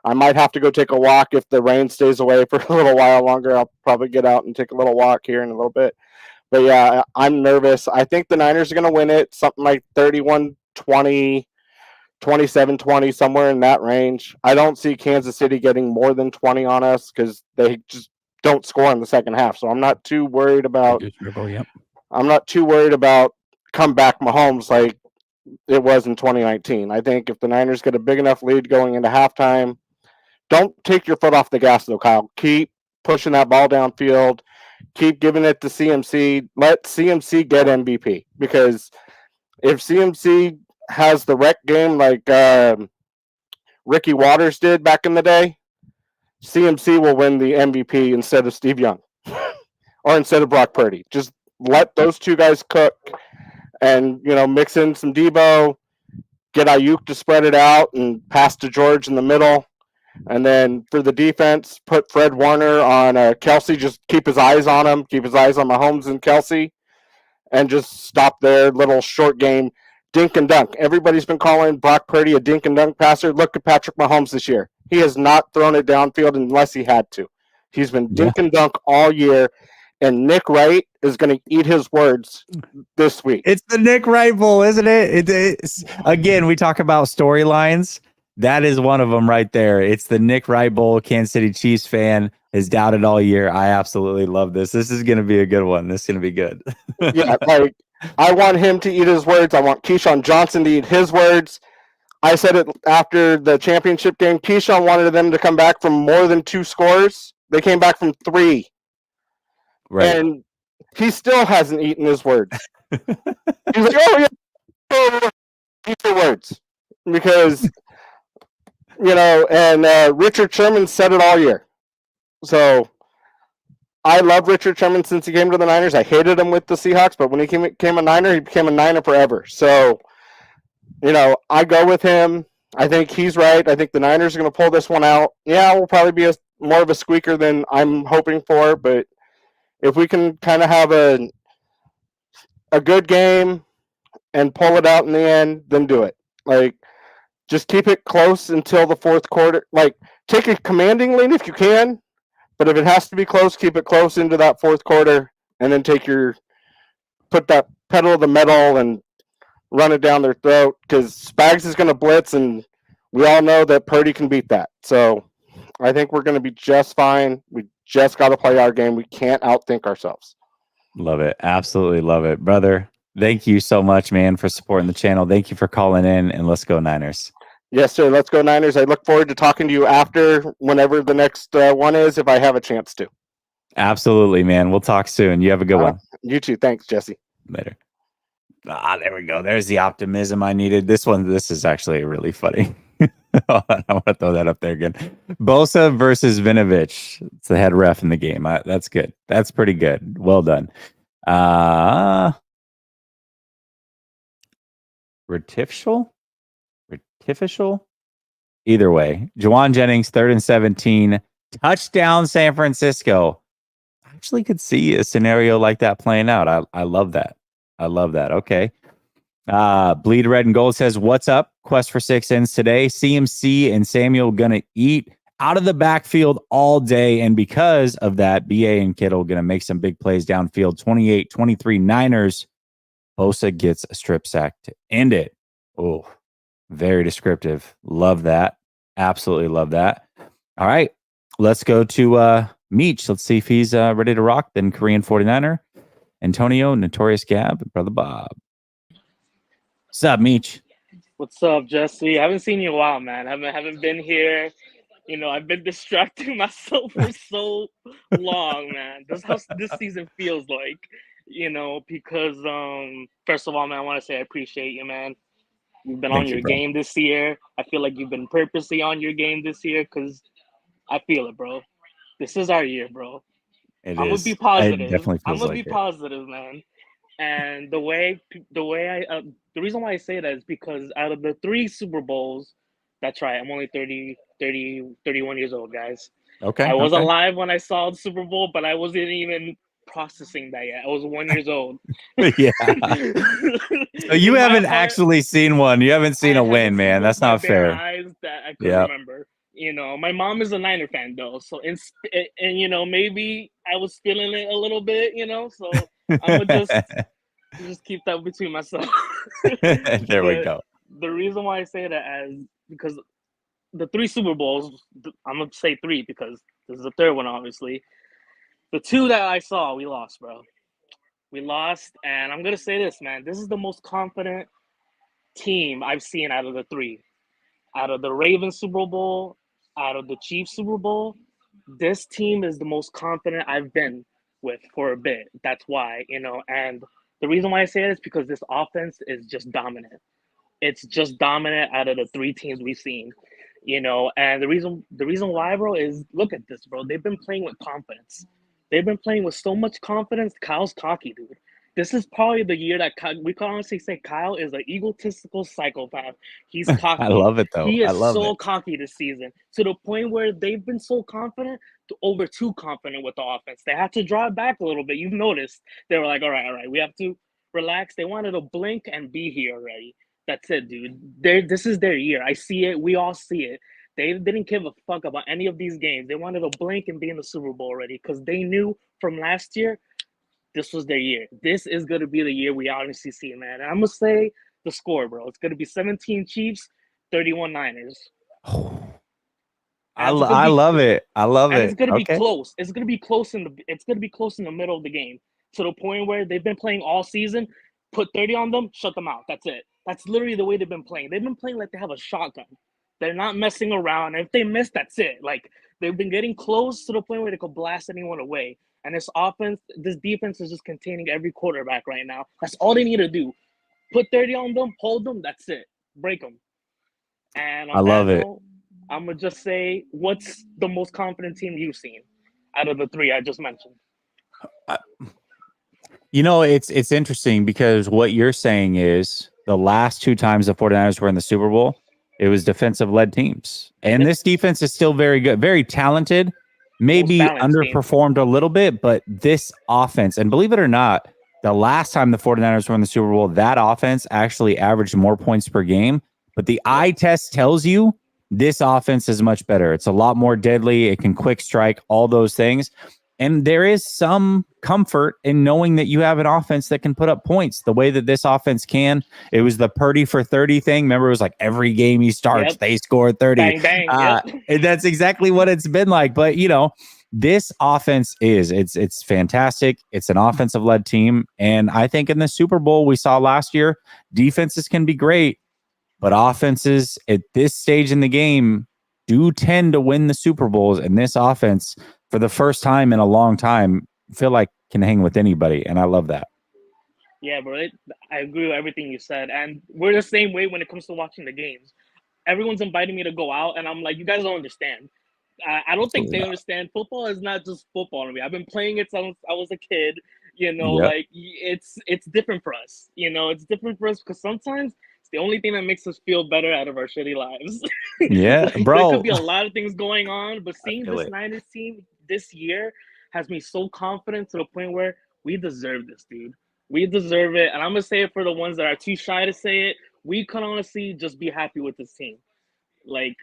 I might have to go take a walk if the rain stays away for a little while longer. I'll probably get out and take a little walk here in a little bit. But yeah, I'm nervous. I think the Niners are going to win it, something like 31-20, 27-20, somewhere in that range. I don't see Kansas City getting more than 20 on us because they just don't score in the second half. So I'm not too worried about. I'm not too worried about comeback Mahomes like it was in 2019. I think if the Niners get a big enough lead going into halftime, don't take your foot off the gas though, Kyle. Keep pushing that ball downfield. Keep giving it to CMC. Let CMC get MVP, because if CMC has the rec game like Ricky Waters did back in the day, CMC will win the MVP instead of Steve Young or instead of Brock Purdy. Just let those two guys cook and, mix in some Debo, get Ayuk to spread it out and pass to George in the middle. And then for the defense, put Fred Warner on Kelsey. Just keep his eyes on him. Keep his eyes on Mahomes and Kelsey. And just stop their little short game dink and dunk. Everybody's been calling Brock Purdy a dink and dunk passer. Look at Patrick Mahomes this year. He has not thrown it downfield unless he had to. He's been dink and dunk all year. And Nick Wright is going to eat his words this week. It's the Nick Wright Bowl, isn't it? It's again, we talk about storylines. That is one of them right there. It's the Nick Wright Bowl. Kansas City Chiefs fan has doubted all year. I absolutely love this. This is going to be a good one. This is going to be good. Yeah, like I want him to eat his words. I want Keyshawn Johnson to eat his words. I said it after the championship game. Keyshawn wanted them to come back from more than 2 scores. They came back from 3. Right. And he still hasn't eaten his words. He's like, oh, yeah, eat your words. Because, and Richard Sherman said it all year. So I love Richard Sherman since he came to the Niners. I hated him with the Seahawks, but when he became a Niner, he became a Niner forever. So, I go with him. I think he's right. I think the Niners are going to pull this one out. Yeah, we'll probably be more of a squeaker than I'm hoping for, but if we can kind of have a good game and pull it out in the end, then do it. Like, just keep it close until the fourth quarter. Like, take a commanding lead if you can, but if it has to be close, keep it close into that fourth quarter, and then put that pedal to the metal and run it down their throat, because Spags is going to blitz, and we all know that Purdy can beat that. So I think we're going to be just fine. We just got to play our game. We can't outthink ourselves. Love it. Absolutely love it. Brother, thank you so much, man, for supporting the channel. Thank you for calling in, and let's go Niners. Yes, sir. Let's go Niners. I look forward to talking to you after, whenever the next one is, if I have a chance to. Absolutely, man. We'll talk soon. You have a good one. You too. Thanks, Jesse. Later. There we go. There's the optimism I needed. This is actually really funny. I want to throw that up there again. Bosa versus Vinovich. It's the head ref in the game. That's good. That's pretty good. Well done. Retifficial? Either way. Juwan Jennings, 3rd and 17. Touchdown, San Francisco. I actually could see a scenario like that playing out. I love that. Okay. Bleed Red and Gold says, what's up? Quest for 6 ends today. CMC and Samuel gonna eat out of the backfield all day. And because of that, BA and Kittle gonna make some big plays downfield. 28-23 Niners. Bosa gets a strip sack to end it. Oh, very descriptive. Love that. Absolutely love that. All right. Let's go to Meech. Let's see if he's ready to rock. Then Korean 49er. Antonio, Notorious Gab, and Brother Bob. What's up, Meech? What's up, Jesse? I haven't seen you in a while, man. I haven't been here. I've been distracting myself for so long, man. That's how this season feels like, because first of all, man, I want to say I appreciate you, man. You've been on your game this year. I feel like you've been purposely on your game this year, because I feel it, bro. This is our year, bro. I'm gonna be positive. It definitely feels I'm gonna be positive, man. And the reason why I say that is because out of the 3 Super Bowls, that's right, I'm only 31 years old, guys. Okay. I was alive when I saw the Super Bowl, but I wasn't even processing that yet. I was 1 year old. Yeah. So you haven't actually seen one. You haven't seen a win, man. That's not fair. Eyes that I could remember. You know, my mom is a Niner fan though, so and you know, maybe I was feeling it a little bit, you know. So I'm gonna just keep that between myself. There we go. The reason why I say that is because the 3 Super Bowls, I'm gonna say 3 because this is the third one, obviously. The 2 that I saw, we lost, bro. We lost, and I'm gonna say this, man. This is the most confident team I've seen out of the 3. Out of the Ravens Super Bowl, out of the Chiefs Super Bowl, this team is the most confident I've been with for a bit. That's why, you know, and the reason why I say it is because this offense is just dominant. It's just dominant out of the 3 teams we've seen, you know. And the reason why, bro, is look at this, bro. They've been playing with confidence. They've been playing with so much confidence. Kyle's cocky, dude. This is probably the year that we can honestly say Kyle is an egotistical psychopath. He's cocky. I love it, though. He is so cocky this season to the point where they've been so confident to over too confident with the offense. They had to draw it back a little bit. You've noticed. They were like, all right, we have to relax. They wanted to blink and be here already. That's it, dude. This is their year. I see it. We all see it. They didn't give a fuck about any of these games. They wanted to blink and be in the Super Bowl already because they knew from last year this was their year. This is going to be the year we honestly see, man. And I'm going to say the score, bro. It's going to be 17 Chiefs, 31 Niners. I love it. I love it. It's going to be close. It's going to be close in the middle of the game to the point where they've been playing all season. Put 30 on them, shut them out. That's it. That's literally the way they've been playing. They've been playing like they have a shotgun. They're not messing around. And if they miss, that's it. Like, they've been getting close to the point where they could blast anyone away. And this defense is just containing every quarterback right now. That's all they need to do. Put 30 on them, hold them, that's it. Break them. And I love it. I'm going to just say, what's the most confident team you've seen out of the 3 I just mentioned? You know, it's interesting because what you're saying is the last 2 times the 49ers were in the Super Bowl, it was defensive-led teams. And this defense is still very good, very talented, maybe underperformed a little bit, but this offense, and believe it or not, the last time the 49ers were in the Super Bowl, that offense actually averaged more points per game. But the eye test tells you this offense is much better. It's a lot more deadly. It can quick strike, all those things. And there is some comfort in knowing that you have an offense that can put up points the way that this offense can. It was the Purdy for 30 thing. Remember, it was like every game he starts, they score 30. Bang, bang. And that's exactly what it's been like. But, you know, this offense it's fantastic. It's an offensive-led team. And I think in the Super Bowl we saw last year, defenses can be great, but offenses at this stage in the game do tend to win the Super Bowls. And this offense, for the first time in a long time, feel like can hang with anybody, and I love that. Yeah, bro. I agree with everything you said, and we're the same way when it comes to watching the games. Everyone's inviting me to go out, and I'm like, you guys don't understand. I don't think they understand. Football is not just football to me. I've been playing it since I was a kid. You know, like it's different for us. You know, it's different for us because sometimes it's the only thing that makes us feel better out of our shitty lives. Yeah, like, bro. There could be a lot of things going on, but seeing this Niners team this year has me so confident to the point where we deserve this, dude. We deserve it. And I'm going to say it for the ones that are too shy to say it. We can honestly just be happy with this team. Like,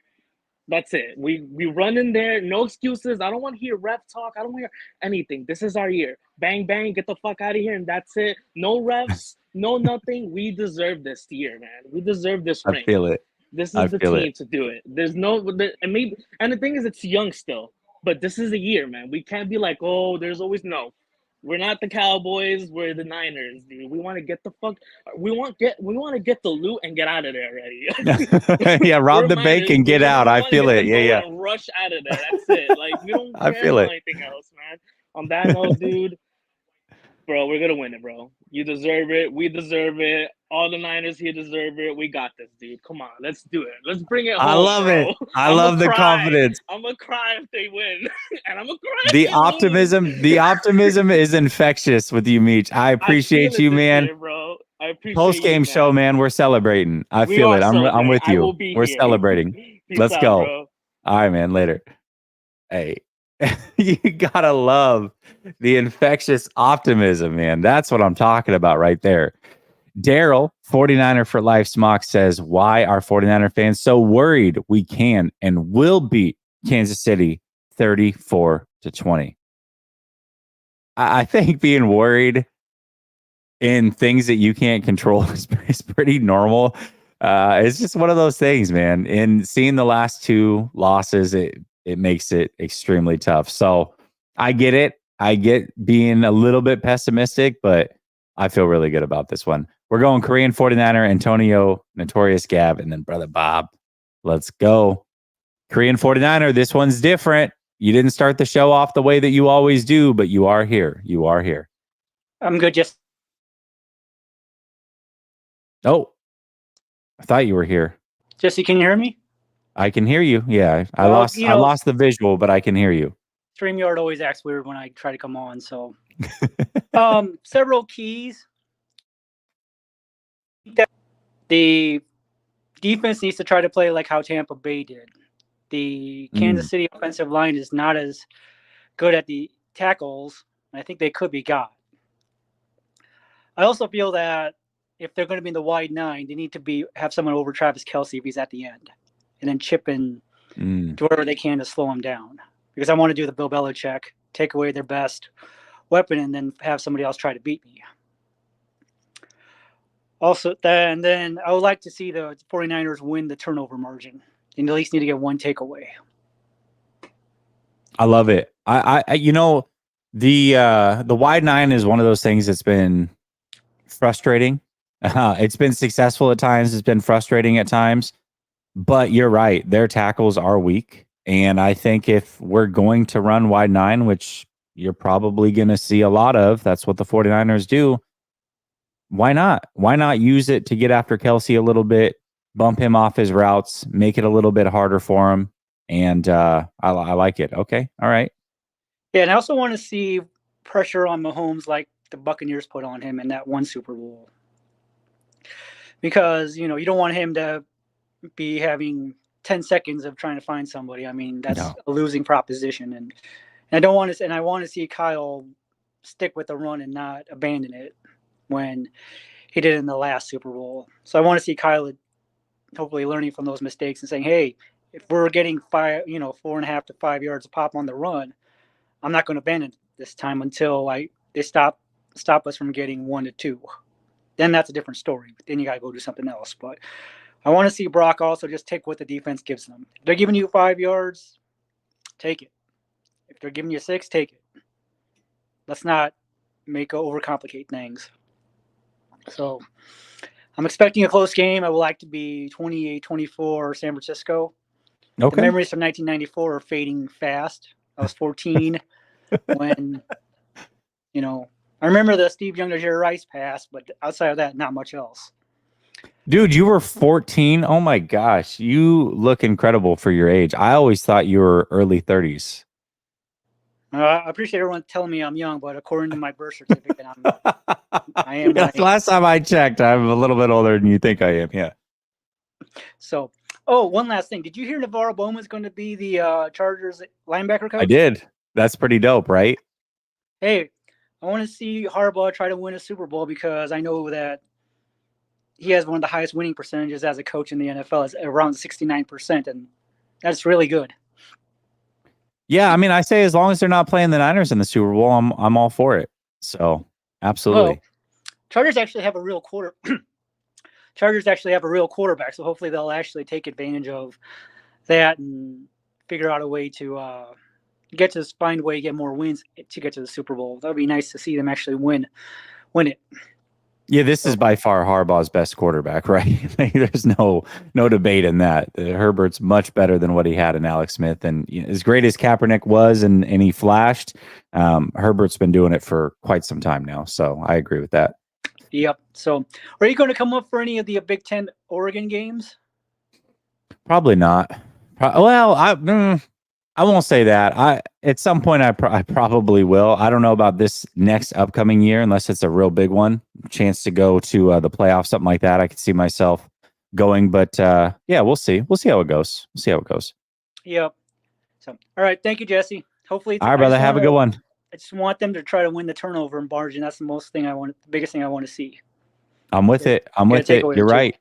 that's it. We run in there, no excuses. I don't want to hear ref talk. I don't want to hear anything. This is our year. Bang, bang, get the fuck out of here, and that's it. No refs, no nothing. We deserve this year, man. We deserve this ring. I feel it. This is the team to do it. There's no, and the thing is, it's young still. But this is a year, man. We can't be like, oh, there's always no. We're not the Cowboys. We're the Niners, dude. We want to get the fuck. We want to get the loot and get out of there already. Yeah, rob the bank and get out. I feel it. Yeah. Rush out of there. That's it. Like we don't care about anything else, man. On that note, dude, bro, we're gonna win it, bro. You deserve it. We deserve it. All the Niners here deserve it. We got this, dude. Come on, let's do it. Let's bring it home. I love it. I love the confidence. I'm gonna cry if they win, and I'm gonna cry. The optimism. The optimism is infectious with you, Meech. I appreciate you, man. Year, bro. I appreciate Post game show, man. We're celebrating. I feel it. I'm with you. We're celebrating. Let's go. Bro. All right, man. Later. Hey, you gotta love the infectious optimism, man. That's what I'm talking about right there. Daryl, 49er for Life Smock, says, why are 49er fans so worried we can and will beat Kansas City 34-20? I think being worried in things that you can't control is pretty normal. It's just one of those things, man. And seeing the last two losses, it makes it extremely tough. So I get it. I get being a little bit pessimistic, but I feel really good about this one. We're going Korean 49er, Antonio, Notorious Gab, and then Brother Bob. Let's go. Korean 49er, this one's different. You didn't start the show off the way that you always do, but you are here. You are here. I'm good. Just. Oh, I thought you were here. Jesse, can you hear me? I can hear you. Yeah, I lost the visual, but I can hear you. StreamYard always acts weird when I try to come on. So, several keys. The defense needs to try to play like how Tampa Bay did. The Kansas City offensive line is not as good at the tackles. I think they could be got. I also feel that if they're going to be in the wide nine, they need to have someone over Travis Kelce if he's at the end, and then chip in to wherever they can to slow him down. Because I want to do the Bill Belichick, take away their best weapon, and then have somebody else try to beat me. Also, then I would like to see the 49ers win the turnover margin, and at least need to get one takeaway. I love it. The wide nine is one of those things that's been frustrating. It's been successful at times. It's been frustrating at times. But you're right. Their tackles are weak. And I think if we're going to run wide nine, which you're probably going to see a lot of, that's what the 49ers do. Why not? Why not use it to get after Kelce a little bit, bump him off his routes, make it a little bit harder for him? And I like it. Okay. All right. Yeah, and I also want to see pressure on Mahomes like the Buccaneers put on him in that one Super Bowl. Because, you don't want him to be having 10 seconds of trying to find somebody. I mean, that's a losing proposition. And I want to see Kyle stick with the run and not abandon it when he did in the last Super Bowl. So I want to see Kyle hopefully learning from those mistakes and saying, hey, if we're getting 4.5 to 5 yards of pop on the run, I'm not going to abandon it this time until they stop us from getting 1 to 2. Then that's a different story. Then you got to go do something else. But I want to see Brock also just take what the defense gives them. If they're giving you 5 yards, take it. If they're giving you 6, take it. Let's not overcomplicate things. So I'm expecting a close game. I would like to be 28-24 San Francisco. Okay. The memories from 1994 are fading fast. I was 14 when, I remember the Steve Young to Jerry Rice pass, but outside of that, not much else. Dude, you were 14. Oh my gosh. You look incredible for your age. I always thought you were early 30s. I appreciate everyone telling me I'm young, but according to my birth certificate, I am. Last time I checked, I'm a little bit older than you think I am. Yeah. So, one last thing. Did you hear Navarro Bowman's going to be the Chargers linebacker coach? I did. That's pretty dope, right? Hey, I want to see Harbaugh try to win a Super Bowl because I know that he has one of the highest winning percentages as a coach in the NFL. It's around 69%, and that's really good. Yeah, I mean, I say as long as they're not playing the Niners in the Super Bowl, I'm all for it. So, absolutely. Well, Chargers actually have a real quarterback, so hopefully they'll actually take advantage of that and figure out a way to find a way to get more wins to get to the Super Bowl. That would be nice to see them actually win it. Yeah, this is by far Harbaugh's best quarterback, right? There's no debate in that. Herbert's much better than what he had in Alex Smith. And as great as Kaepernick was and he flashed, Herbert's been doing it for quite some time now. So I agree with that. Yep. So are you going to come up for any of the Big Ten Oregon games? Probably not. I won't say that. At some point I probably will. I don't know about this next upcoming year unless it's a real big one. Chance to go to the playoffs, something like that. I could see myself going, but yeah, we'll see. We'll see how it goes. Yep. So, all right, thank you, Jesse. Hopefully, all right, brother. Have a good one. I just want them to try to win the turnover margin. That's the biggest thing I want to see. I'm with it. I'm with it. You're right.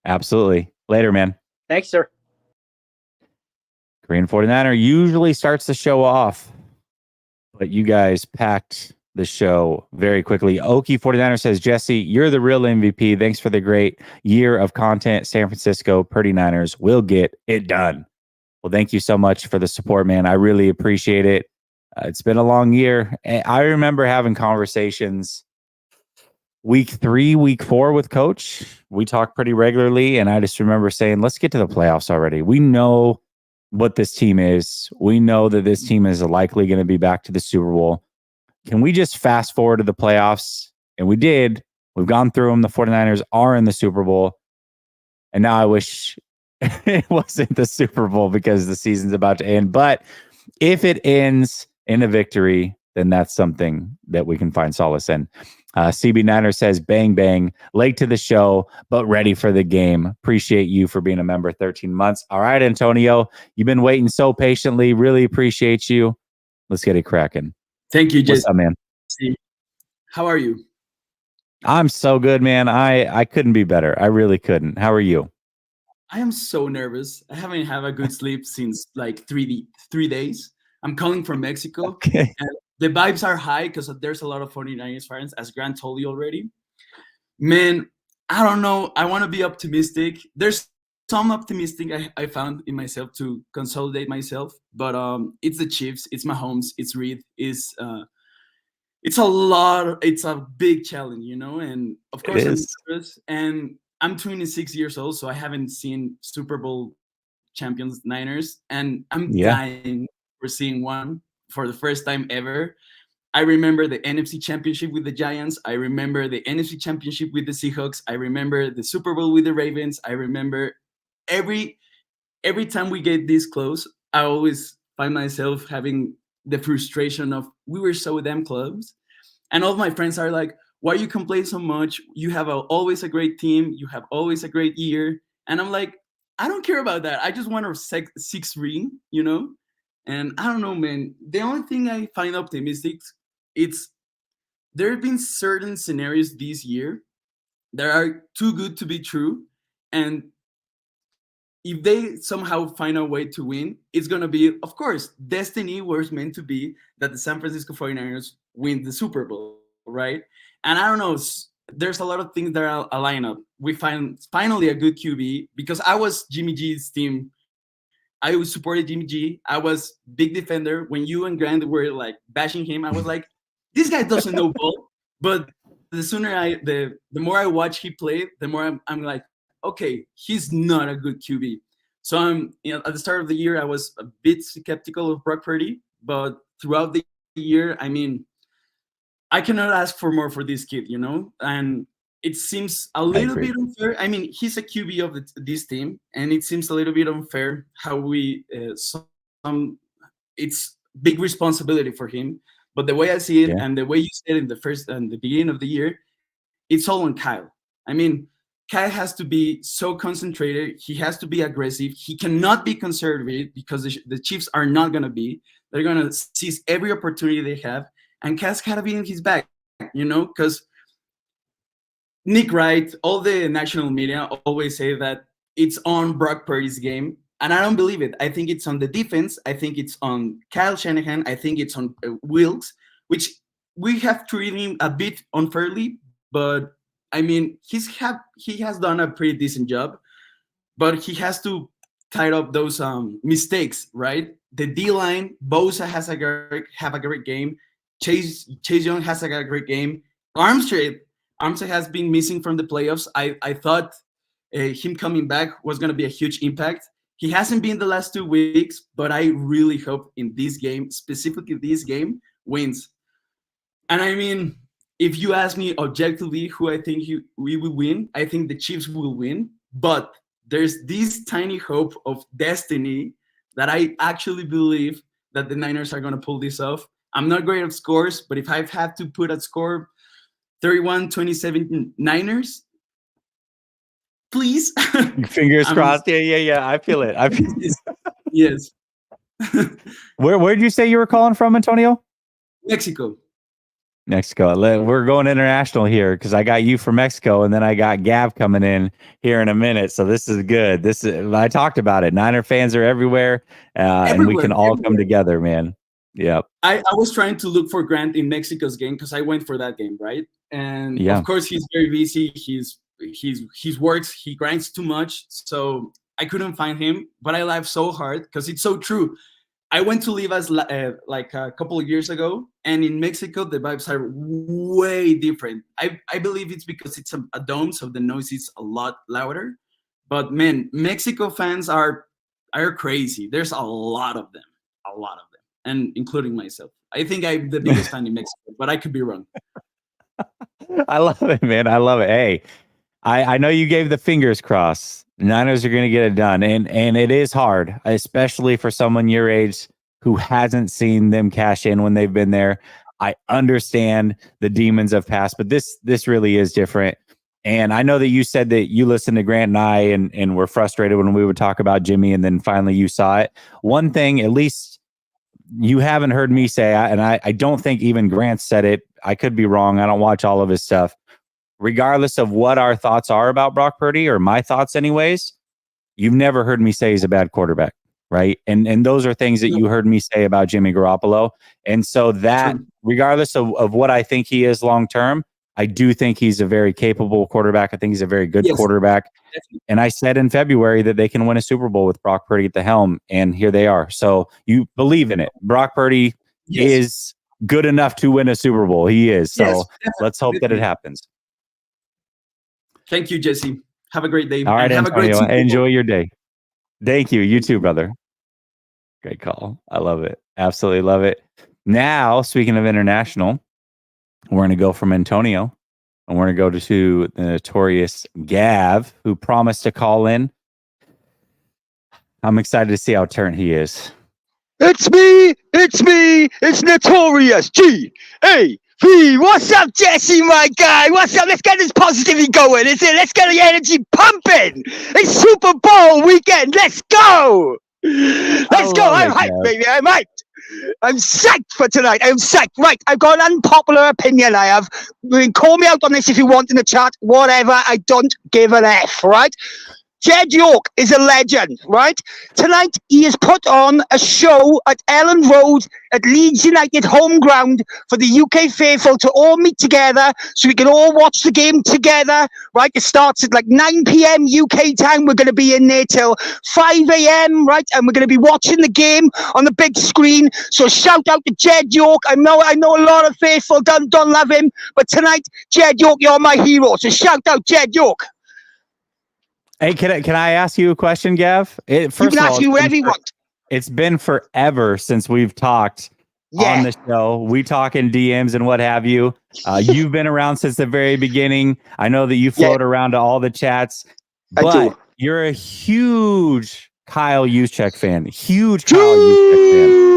Absolutely. Later, man. Thanks, sir. Korean 49er usually starts the show off, but you guys packed the show very quickly. Okie 49er says, Jesse, you're the real MVP. Thanks for the great year of content. San Francisco 49ers will get it done. Well, thank you so much for the support, man. I really appreciate it. It's been a long year. I remember having conversations week 3, week 4 with Coach. We talk pretty regularly, and I just remember saying, let's get to the playoffs already. We know what this team is. We know that this team is likely going to be back to the Super Bowl. Can we just fast forward to the playoffs? And we did. We've gone through them. The 49ers are in the Super Bowl. And now I wish it wasn't the Super Bowl because the season's about to end. But if it ends in a victory, then that's something that we can find solace in. CB Niner says, bang, bang, late to the show, but ready for the game. Appreciate you for being a member 13 months. All right, Antonio, you've been waiting so patiently. Really appreciate you. Let's get it cracking. Thank you, Jesse. What's up, man? How are you? I'm so good, man. I couldn't be better. I really couldn't. How are you? I am so nervous. I haven't had a good sleep since like 3 days. I'm calling from Mexico. Okay. And the vibes are high because there's a lot of 49ers fans, as Grant told you already. Man, I don't know. I want to be optimistic. There's some optimistic I found in myself to consolidate myself, but it's the Chiefs, it's Mahomes, it's Reed, it's a lot. It's a big challenge, you know. And of course, I'm nervous. And I'm 26 years old, so I haven't seen Super Bowl champions Niners, and I'm dying for seeing one for the first time ever. I remember the NFC Championship with the Giants. I remember the NFC Championship with the Seahawks. I remember the Super Bowl with the Ravens. I remember every time we get this close, I always find myself having the frustration of we were so damn close. And all of my friends are like, why you complain so much? You have always a great team. You have always a great year. And I'm like, I don't care about that. I just want a sixth ring, you know? And I don't know, man. The only thing I find optimistic, it's there have been certain scenarios this year that are too good to be true. And if they somehow find a way to win, it's going to be, of course, destiny was meant to be that the San Francisco 49ers win the Super Bowl, right? And I don't know, there's a lot of things that are a lineup. We find finally a good QB because I was Jimmy G's team. I was supported Jimmy G. I was big defender. When you and Grant were like bashing him, I was like, this guy doesn't know ball. But the more I watch he play, the more I'm like, okay, he's not a good QB. So at the start of the year, I was a bit skeptical of Brock Purdy, but throughout the year, I mean, I cannot ask for more for this kid, you know? And it seems a little bit unfair. I mean, he's a QB of this team, and it seems a little bit unfair how we it's big responsibility for him. But the way I see it, and the way you said in the beginning of the year, it's all on Kyle. I mean, Kyle has to be so concentrated. He has to be aggressive. He cannot be conservative because the Chiefs are not going to be. They're going to seize every opportunity they have. And Kyle's got to be in his back, you know, because Nick Wright, all the national media always say that it's on Brock Purdy's game. And I don't believe it. I think it's on the defense. I think it's on Kyle Shanahan. I think it's on Wilkes, which we have treated him a bit unfairly. But, I mean, he has done a pretty decent job. But he has to tie up those mistakes, right? The D-line, Bosa have a great game. Chase Young has a great game. Armstead has been missing from the playoffs. I thought him coming back was going to be a huge impact. He hasn't been the last 2 weeks, but I really hope in this game, specifically this game, wins. And I mean, if you ask me objectively who I think we will win, I think the Chiefs will win. But there's this tiny hope of destiny that I actually believe that the Niners are going to pull this off. I'm not great at scores, but if I've had to put a score 31-27 Niners, please. Fingers crossed. Yeah. I feel it. Yes. Where did you say you were calling from, Antonio? Mexico. We're going international here because I got you from Mexico, and then I got Gav coming in here in a minute. So this is good. I talked about it. Niner fans are everywhere, and we can all come together, man. Yep. I was trying to look for Grant in Mexico's game because I went for that game, right? And of course he's very busy. He works. He grinds too much, so I couldn't find him. But I laughed so hard because it's so true. I went to Livas like a couple of years ago, and in Mexico, the vibes are way different. I believe it's because it's a dome, so the noise is a lot louder. But man, Mexico fans are crazy. There's a lot of them, and including myself. I think I'm the biggest fan in Mexico, but I could be wrong. I love it, man. I love it. Hey, I know you gave the fingers crossed. Niners are going to get it done. And it is hard, especially for someone your age who hasn't seen them cash in when they've been there. I understand the demons of past, but this really is different. And I know that you said that you listened to Grant and I and were frustrated when we would talk about Jimmy, and then finally you saw it. One thing, at least you haven't heard me say, and I don't think even Grant said it. I could be wrong. I don't watch all of his stuff. Regardless of what our thoughts are about Brock Purdy, or my thoughts anyways, you've never heard me say he's a bad quarterback, right? And those are things that you heard me say about Jimmy Garoppolo. And so that, regardless of what I think he is long-term, I do think he's a very capable quarterback. I think he's a very good quarterback. Definitely. And I said in February that they can win a Super Bowl with Brock Purdy at the helm, and here they are. So you believe in it. Brock Purdy is good enough to win a Super Bowl. He is. So let's hope that it happens. Thank you, Jesse. Have a great day. All right, have Antonio, enjoy your day. Thank you. You too, brother. Great call. I love it. Absolutely love it. Now, speaking of international, we're going to go from Antonio, and we're going to go to the notorious Gav, who promised to call in. I'm excited to see how turnt he is. It's me. It's Notorious G.A. What's up, Jesse, my guy? What's up? Let's get this positivity going. Let's get the energy pumping. It's Super Bowl weekend. Let's go. Let's go. I'm hyped, baby. I'm hyped. I'm psyched for tonight. I'm psyched. Right. I've got an unpopular opinion. I have. You can call me out on this if you want in the chat. Whatever. I don't give an F, right? Jed York is a legend, right? Tonight, he has put on a show at Ellen Road at Leeds United home ground for the UK faithful to all meet together so we can all watch the game together, right? It starts at like 9 p.m. UK time. We're going to be in there till 5 a.m., right? And we're going to be watching the game on the big screen. So shout out to Jed York. I know a lot of faithful don't love him, but tonight, Jed York, you're my hero. So shout out Jed York. Hey, can I ask you a question, Gav? You can ask me whatever you want. It's been forever since we've talked on the show. We talk in DMs and what have you. You've been around since the very beginning. I know that you float around to all the chats, but you're a huge Kyle Juszczyk fan. Huge Kyle Juszczyk fan.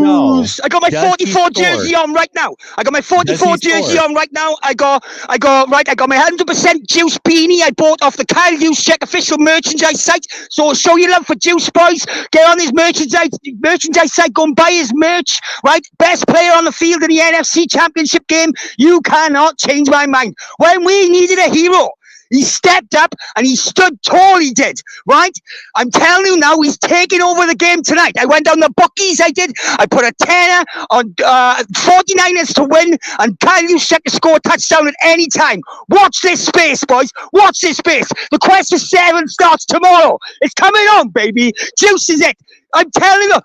No, I got my 44 jersey on right now. I got my 44 jersey on right now. I got my 100% Juice beanie I bought off the Kyle Juszczyk official merchandise site. So show your love for Juice, boys. Get on his merchandise site. Go and buy his merch. Right, best player on the field in the NFC Championship game. You cannot change my mind. When we needed a hero, he stepped up and he stood tall, he did, right? I'm telling you now, he's taking over the game tonight. I went down the bookies, I did. I put a tenner on 49ers to win and Kyle Juszczyk to score a touchdown at any time. Watch this space, boys. Watch this space. The quest for 7 starts tomorrow. It's coming on, baby. Juice is it. I'm telling you,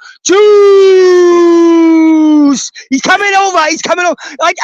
Juice! He's coming over. Right?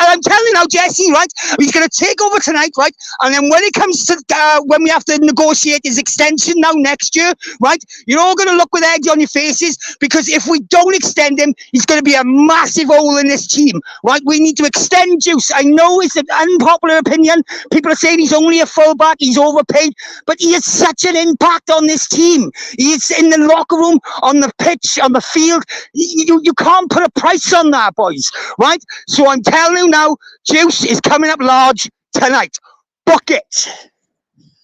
I'm telling you now, Jesse, right? He's going to take over tonight, right? And then when it comes to when we have to negotiate his extension now next year, right? You're all going to look with eggs on your faces because if we don't extend him, he's going to be a massive hole in this team, right? We need to extend Juice. I know it's an unpopular opinion. People are saying he's only a fullback. He's overpaid. But he has such an impact on this team. He's in the locker room, on the pitch, on the field. You can't put a price on that, boys, right? So I'm telling you now, Juice is coming up large tonight. Book it.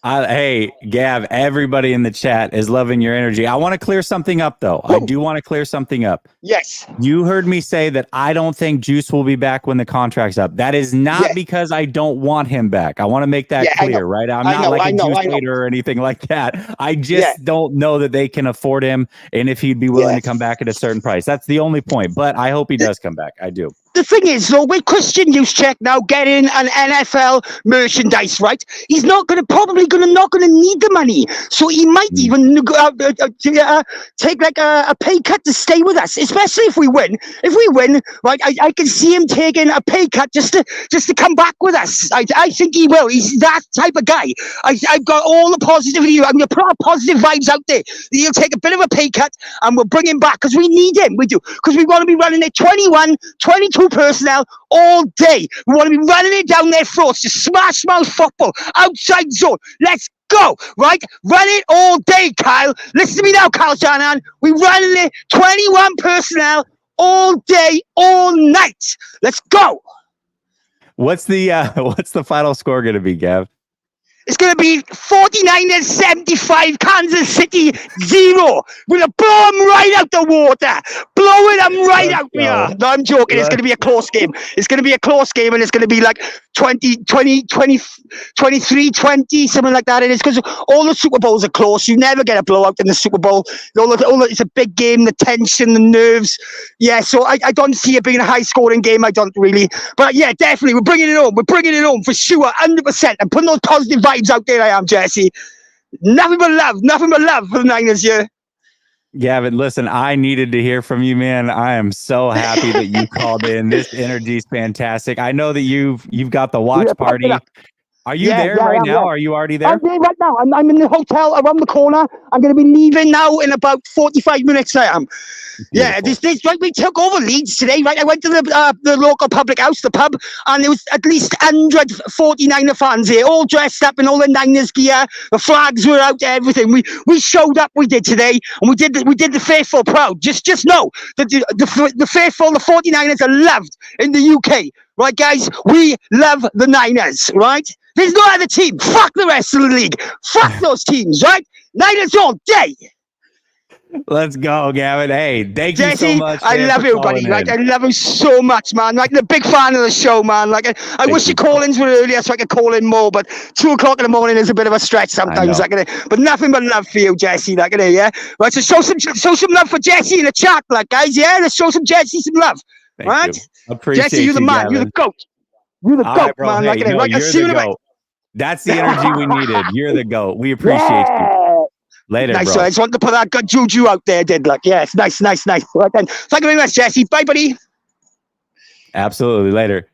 Hey, Gav, everybody in the chat is loving your energy. I want to clear something up, though. I do want to clear something up. Yes. You heard me say that I don't think Juice will be back when the contract's up. That is not because I don't want him back. I want to make that clear, right? I'm not like a Juice hater or anything like that. I just don't know that they can afford him and if he'd be willing to come back at a certain price. That's the only point. But I hope he does come back. I do. The thing is, though, with Christian Juszczyk now getting an NFL merchandise, right? He's not probably not gonna need the money, so he might even take like a pay cut to stay with us, especially if we win. If we win, right? I can see him taking a pay cut just to come back with us. I think he will. He's that type of guy. I've got all the positivity. I'm gonna put our positive vibes out there. He'll take a bit of a pay cut, and we'll bring him back because we need him. We do, because we want to be running at 21, 22 personnel all day. We want to be running it down their throats, just smash mouth football, outside zone. Let's go, right? Run it all day, Kyle. Listen to me now, Kyle Shanahan. We running it 21 personnel all day, all night. Let's go. What's the final score going to be, Gav? It's going to be 49ers 75, Kansas City 0. We're going to blow them right out the water. Blowing them right out here. No, I'm joking. It's going to be a close game. It's going to be a close game, and it's going to be like 20, 23, 20, something like that. It is because all the Super Bowls are close. You never get a blowout in the Super Bowl. It's a big game, the tension, the nerves. Yeah, so I don't see it being a high-scoring game. I don't really. But yeah, definitely. We're bringing it home. We're bringing it home for sure, 100%. I'm putting those positive vibes out there. I am, Jesse. Nothing but love for the Niners here. Gavin, listen, I needed to hear from you, man. I am so happy that you called in. This energy is fantastic. I know that you've got the watch party. Are you there right now? Are you already there? I'm there right now. I'm in the hotel around the corner. I'm going to be leaving now in about 45 minutes. I am. Yeah, this right. We took over Leeds today, right? I went to the local public house, the pub, and there was at least 149er fans here, all dressed up in all the Niners gear. The flags were out, everything. We showed up. We did today, and we did the faithful proud. Just know that the faithful, the 49ers are loved in the UK, right, guys? We love the Niners, right? There's no other team. Fuck the rest of the league. Fuck those teams, right? Niners all day. Let's go, Gavin. Hey, thank Jesse, you so much. I love you, buddy. Like, I love you so much, man. Like, I'm a big fan of the show, man. Like, I wish the call-ins were earlier so I could call in more, but 2 o'clock in the morning is a bit of a stretch sometimes. Like, but nothing but love for you, Jesse. Like, yeah. Right, so show some love for Jesse in the chat, like, guys. Yeah, let's show some Jesse some love. Thank right? You. Appreciate Jesse, you're the man. Gavin. You're the goat. You're the goat, right, man. Hey, like, no, right, you're the goat. That's the energy we needed. You're the goat. We appreciate you. Later, nice, bro. So I just wanted to put that good juju out there, did like, yeah, it's nice. Right then. Thank you very much, Jesse. Bye, buddy. Absolutely. Later.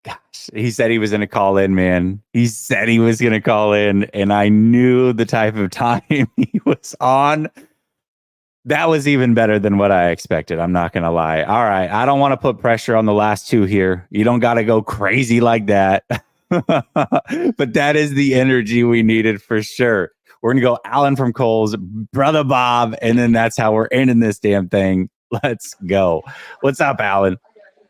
Gosh, he said he was going to call in, man. He said he was going to call in, and I knew the type of time he was on. That was even better than what I expected. I'm not going to lie. All right. I don't want to put pressure on the last two here. You don't got to go crazy like that. But that is the energy we needed for sure. We're going to go Alan from Coles, Brother Bob, and then that's how we're ending this damn thing. Let's go. What's up, Alan?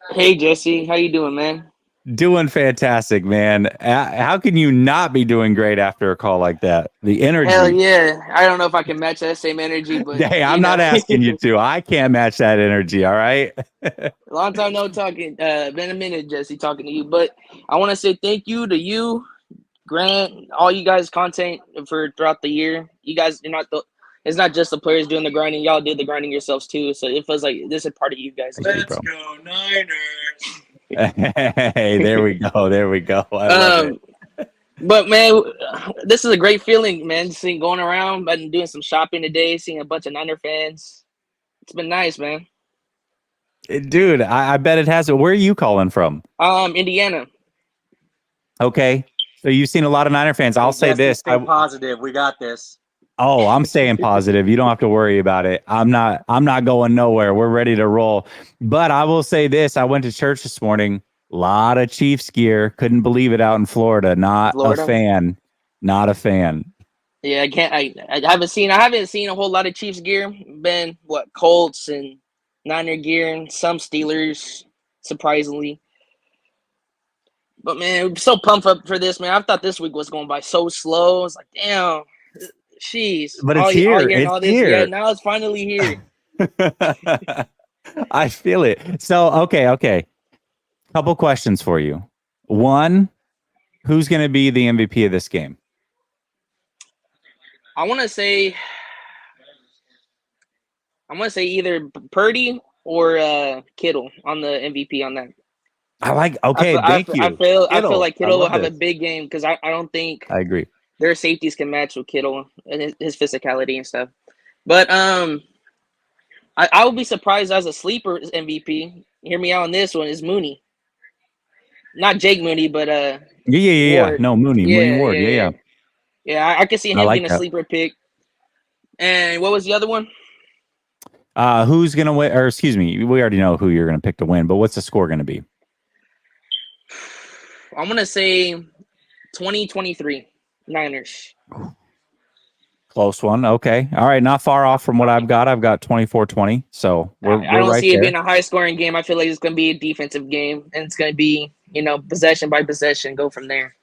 Hey, Jesse. How you doing, man? Doing fantastic, man. How can you not be doing great after a call like that? The energy. Hell yeah. I don't know if I can match that same energy, but hey, I'm not asking you to. I can't match that energy, all right? Long time no talking. Been a minute, Jesse, talking to you. But I want to say thank you to you, Grant, all you guys content for throughout the year. You guys, it's not just the players doing the grinding. Y'all did the grinding yourselves too. So it feels like this is part of you guys. Let's go Niners. Hey, there we go. I love it. But man, this is a great feeling, man. Seeing going around and doing some shopping today, seeing a bunch of Niner fans. It's been nice, man. Dude, I bet it has. Where are you calling from? Indiana. Okay. So you've seen a lot of Niner fans. I'll say this. Stay positive. We got this. Oh, I'm staying positive. You don't have to worry about it. I'm not going nowhere. We're ready to roll. But I will say this. I went to church this morning. A lot of Chiefs gear. Couldn't believe it out in Florida. A fan. Not a fan. Yeah, I haven't seen a whole lot of Chiefs gear. Been Colts and Niner gear and some Steelers, surprisingly. But man, I'm so pumped up for this, man. I thought this week was going by so slow. I was like, damn, jeez. But it's all here. year and It's all this. here. Yeah, now it's finally here. I feel it. So, okay. Couple questions for you. One, who's going to be the MVP of this game? I'm gonna say either Purdy or Kittle on the MVP on that. I like. Okay, thank you. I feel like Kittle will have a big game because I don't think I agree. their safeties can match with Kittle and his physicality and stuff. But I would be surprised as a sleeper MVP. Hear me out on this one. Is Mooney, not Jake Mooney, but Yeah. Ward. No, Mooney Ward. Yeah. Yeah, I can see him like getting a sleeper pick. And what was the other one? Who's gonna win? Or excuse me, we already know who you're gonna pick to win. But what's the score gonna be? I'm gonna say 20-23 Niners. Close one. Okay. All right. Not far off from what I've got. I've got 24-20. So we're I don't right see it there. being a high scoring game. I feel like it's going to be a defensive game, and it's going to be, possession by possession, go from there.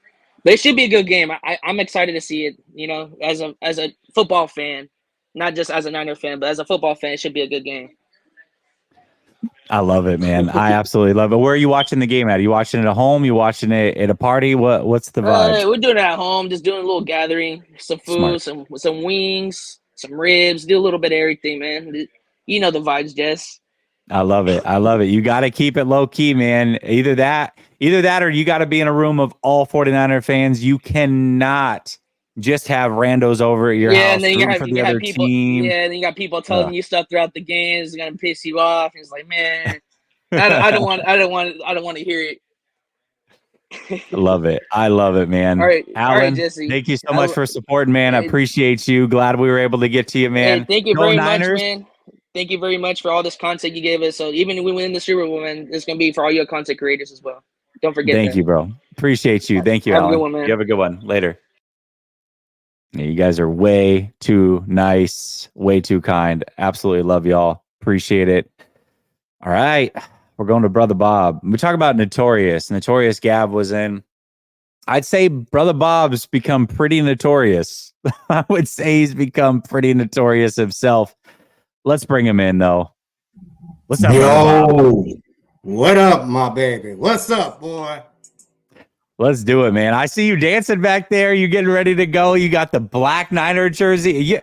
But it should be a good game. I'm excited to see it, as a football fan, not just as a Niner fan, but as a football fan, it should be a good game. I love it, man. I absolutely love it. Where are you watching the game at? Are you watching it at home? You watching it at a party? What's the vibe? We're doing it at home, just doing a little gathering, some food, some wings, some ribs, do a little bit of everything, man. You know the vibes, Jess. I love it. You got to keep it low key, man. Either that or you got to be in a room of all 49er fans. You cannot just have randos over at your house and then rooting for the other people, team. Yeah, and then you got people telling you stuff throughout the game. It's gonna piss you off. And it's like, man, I don't want to hear it. I love it, man. All right, Alan, Jesse. thank you so much for supporting, man. I appreciate you. Glad we were able to get to you, man. Hey, thank you very much, man. Thank you very much for all this content you gave us. So even if we win the Super Bowl, man, it's gonna be for all your content creators as well. Don't forget. Thank you, bro. Appreciate you. Thank you, Have Alan. a good one, man. You have a good one. Later. Yeah, you guys are way too nice, way too kind. Absolutely love y'all. Appreciate it. All right. We're going to Brother Bob. We talk about Notorious. Notorious Gab was in. I'd say Brother Bob's become pretty notorious. I would say he's become pretty notorious himself. Let's bring him in, though. What's up, Brother Bob? What up, my baby? What's up, boy? Let's do it, man. I see you dancing back there. You getting ready to go. You got the black Niner jersey.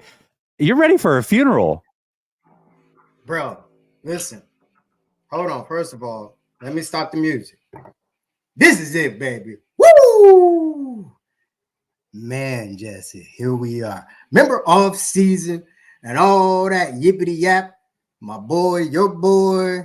You're ready for a funeral. Bro, listen. Hold on. First of all, let me stop the music. This is it, baby. Woo! Man, Jesse, here we are. Remember off season and all that yippity yap? My boy, your boy,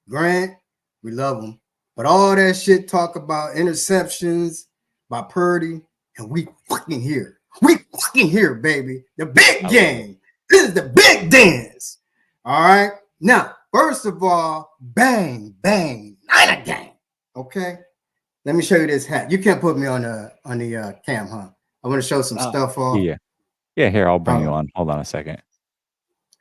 Grant, we love him. But all that shit talk about interceptions by Purdy, and we fucking here. We fucking here, baby. The big game. This is the big dance. All right. Now, first of all, bang, bang, Niner gang. Okay. Let me show you this hat. You can't put me on the cam, huh? I want to show some stuff off. Yeah. Here, I'll bring you on. Hold on a second.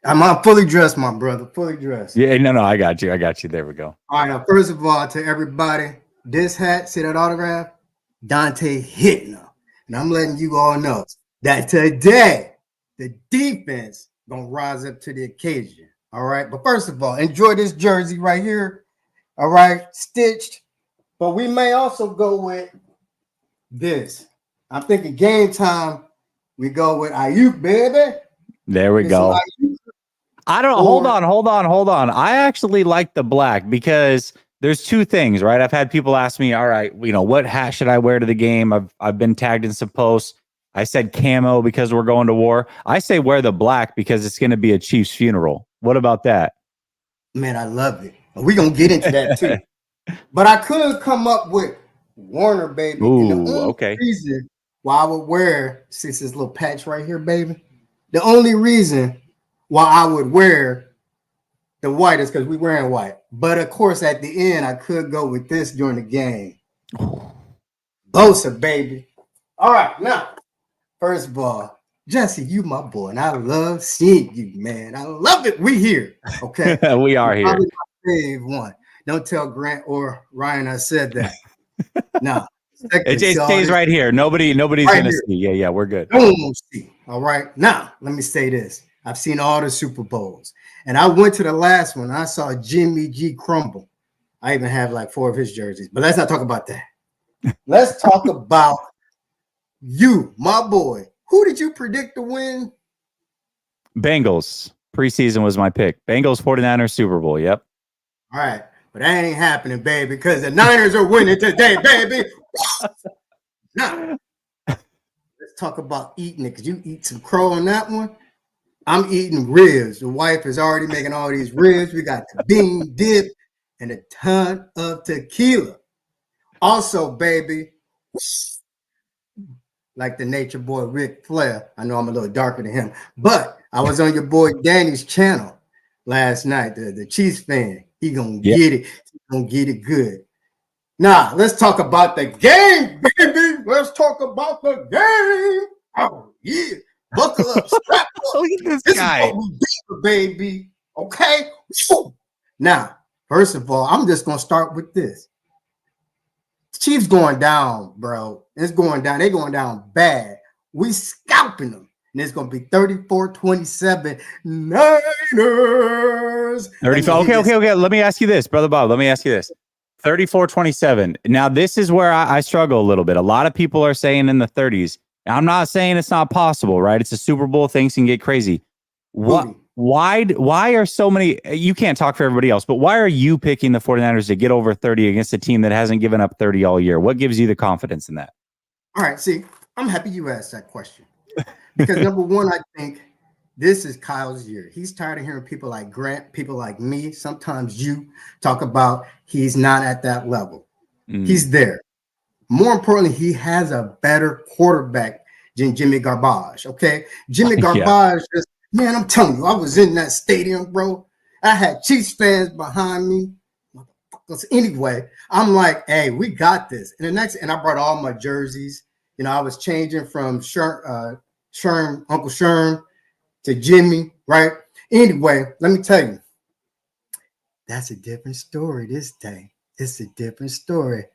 I'm fully dressed, my brother. Fully dressed. Yeah, no, I got you. There we go. All right. Now, first of all, to everybody, this hat, see that autograph? Dante Hittner. And I'm letting you all know that today, the defense gonna rise up to the occasion. All right. But first of all, enjoy this jersey right here. All right. Stitched. But we may also go with this. I'm thinking game time. We go with Ayuk, baby. There we go. I don't hold on. I actually like the black because there's two things, right? I've had people ask me, all right, what hat should I wear to the game? I've been tagged in some posts. I said camo because we're going to war. I say wear the black because it's going to be a Chiefs funeral. What about that? Man, I love it. We're going to get into that too. But I could come up with Warner, baby. Ooh, and the only okay. reason why I would wear, see this little patch right here, baby? The only reason why I would wear the white is because we're wearing white. But of course, at the end, I could go with this during the game. Bosa, baby. All right, now, first of all, Jesse, you my boy, and I love seeing you, man. I love it. We here, okay? We are here. Probably my fave one. Don't tell Grant or Ryan I said that. Now, it stays right here. Nobody's right gonna here. see. Yeah, we're good. No one will see. All right. Now, let me say this. I've seen all the Super Bowls, and I went to the last one. I saw Jimmy G crumble. I even have like 4 of his jerseys, but let's not talk about that. Let's talk about you, my boy. Who did you predict to win? Bengals. Preseason was my pick. Bengals 49ers Super Bowl. Yep. All right. But that ain't happening, baby, because the Niners are winning today, baby. Now, let's talk about eating it, because you eat some crow on that one. I'm eating ribs. The wife is already making all these ribs. We got the bean dip and a ton of tequila. Also, baby, like the nature boy Ric Flair. I know I'm a little darker than him, but I was on your boy Danny's channel last night, the Chiefs fan. He gonna get it. He gonna get it good. Now, let's talk about the game, baby. Let's talk about the game. Oh, yeah. Buckle up, strap up. Look at this guy. Is what we do, baby. Okay? Now, first of all, I'm just going to start with this. Chiefs going down, bro. It's going down. They're going down bad. We scalping them. And it's going to be 34-27 Niners. 35. Okay. Let me ask you this, Brother Bob. Let me ask you this. 34-27. Now, this is where I struggle a little bit. A lot of people are saying in the 30s. I'm not saying it's not possible, right? It's a Super Bowl. Things can get crazy. Why are so many? You can't talk for everybody else, but why are you picking the 49ers to get over 30 against a team that hasn't given up 30 all year? What gives you the confidence in that? All right. See, I'm happy you asked that question. Because number one, I think this is Kyle's year. He's tired of hearing people like Grant, people like me, sometimes you talk about he's not at that level. He's there. More importantly, he has a better quarterback than Jimmy Garbage. Okay. Jimmy Garbage, man, I'm telling you, I was in that stadium, bro. I had Chiefs fans behind me. Anyway, I'm like, hey, we got this. And I brought all my jerseys. You know, I was changing from Uncle Sherm to Jimmy, right? Anyway, let me tell you, that's a different story this day. It's a different story.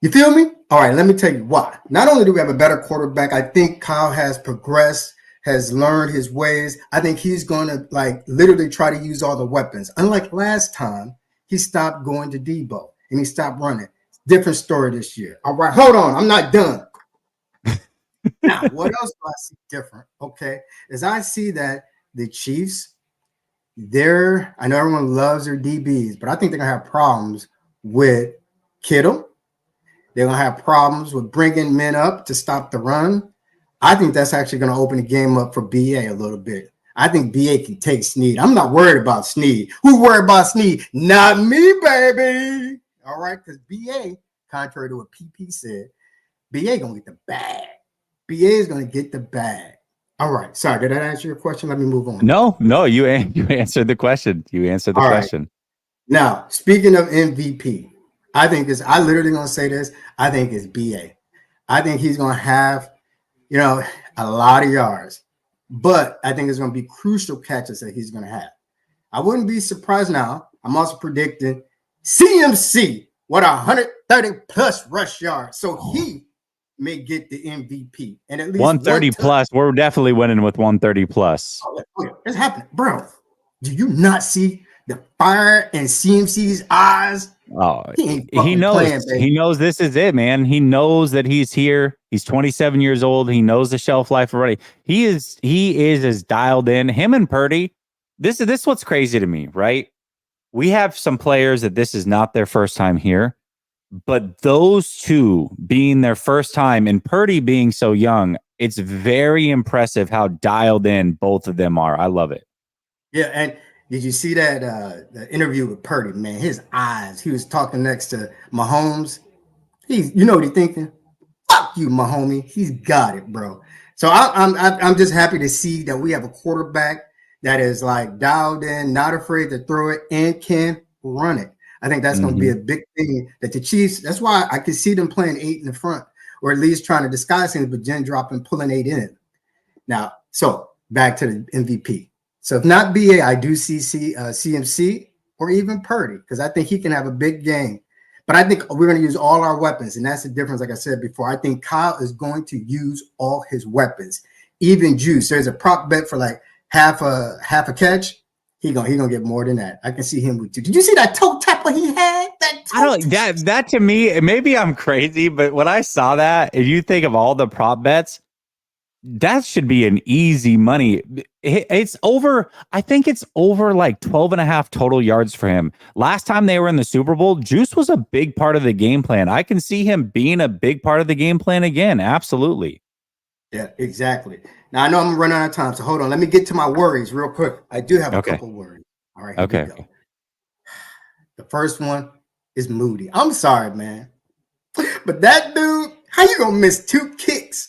You feel me? All right, let me tell you why. Not only do we have a better quarterback, I think Kyle has progressed, has learned his ways. I think he's going to literally try to use all the weapons. Unlike last time, he stopped going to Debo and he stopped running. Different story this year. All right, hold on. I'm not done. Now, what else do I see different? Okay, is I see that the Chiefs, I know everyone loves their DBs, but I think they're going to have problems with Kittle. They're going to have problems with bringing men up to stop the run. I think that's actually going to open the game up for BA a little bit. I think BA can take Snead. I'm not worried about Snead. Who's worried about Snead? Not me, baby. All right, because BA, contrary to what PP said, BA going to get the bag. BA is going to get the bag. All right. Sorry, did I answer your question? Let me move on. No, you answered the question. You answered the question. Right. Now, speaking of MVP, I literally going to say this. I think it's BA. I think he's going to have, a lot of yards, but I think it's going to be crucial catches that he's going to have. I wouldn't be surprised now. I'm also predicting CMC with 130 plus rush yards. So he may get the MVP and at least 130 plus. We're definitely winning with 130 plus. Oh, yeah. It's happening, bro. Do you not see the fire in CMC's eyes? Oh, he knows. He knows this is it, man. He knows that he's here. He's 27 years old. He knows the shelf life already. He is as dialed in. Him and Purdy. This is what's crazy to me, right? We have some players that this is not their first time here, but those two being their first time and Purdy being so young, it's very impressive how dialed in both of them are. I love it. Yeah, and did you see that the interview with Purdy, man? His eyes. He was talking next to Mahomes. You know what he's thinking? Fuck you, Mahomie. He's got it, bro. So I'm just happy to see that we have a quarterback that is dialed in, not afraid to throw it, and can run it. I think that's going to be a big thing that the Chiefs. That's why I can see them playing 8 in the front, or at least trying to disguise things, but then dropping, pulling 8 in. Now, so back to the MVP. So if not BA, I do see CMC or even Purdy, because I think he can have a big game. But I think we're going to use all our weapons, and that's the difference. Like I said before, I think Kyle is going to use all his weapons, even juice. There's a prop bet for like half a catch. He gonna get more than that. I can see him with two. Did you see that toe tapper he had? That to me, maybe I'm crazy, but when I saw that, if you think of all the prop bets, that should be an easy money. It's over. I think it's over like 12.5 total yards for him. Last time they were in the Super Bowl, Juice was a big part of the game plan. I can see him being a big part of the game plan again. Absolutely. Yeah, exactly. Now I know I'm running out of time, so hold on. Let me get to my worries real quick. I do have a couple worries. All right. Here we go. The first one is Moody. I'm sorry, man, but that dude, how you gonna miss 2 kicks?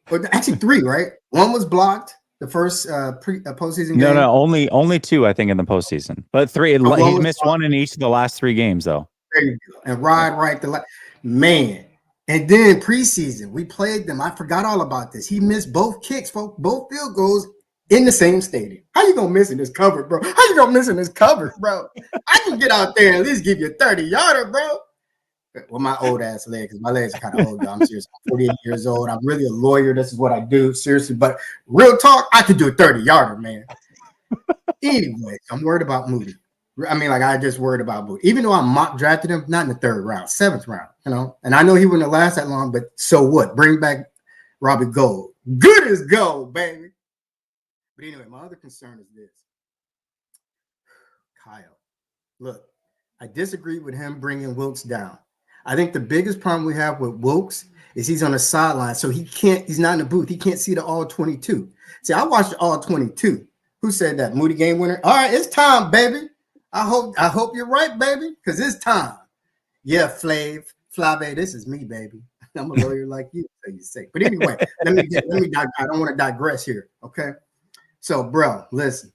Or actually 3, right? One was blocked the first postseason game. No, only 2, I think, in the postseason. But 3, he missed one in each of the last 3 games, though. There you go. And right man. And then preseason, we played them. I forgot all about this. He missed both kicks, both field goals in the same stadium. How you gonna miss in this cover, bro? How you gonna miss in this cover, bro? I can get out there and at least give you a 30-yarder, bro. Well, my old ass leg, because my legs are kind of old. I'm serious. I'm 48 years old. I'm really a lawyer. This is what I do, seriously. But real talk, I could do a 30-yarder, man. Anyway, I'm worried about Moody. I mean, like I just worried about Moody. Even though I mock drafted him, not in the 3rd round, 7th round, you know. And I know he wouldn't last that long, but so what? Bring back Robbie Gold. Good as gold, baby. But anyway, my other concern is this. Kyle, look, I disagree with him bringing Wilkes down. I think the biggest problem we have with Wilkes is he's on the sideline, so he's not in the booth. He can't see the all 22. See, I watched the all 22. Who said that? Moody game winner. All right, it's time, baby. I hope you're right, baby, because it's time. Yeah, Flave, this is me, baby. I'm a lawyer like you, so you say. But anyway, let me I don't want to digress here, okay? So, bro, listen.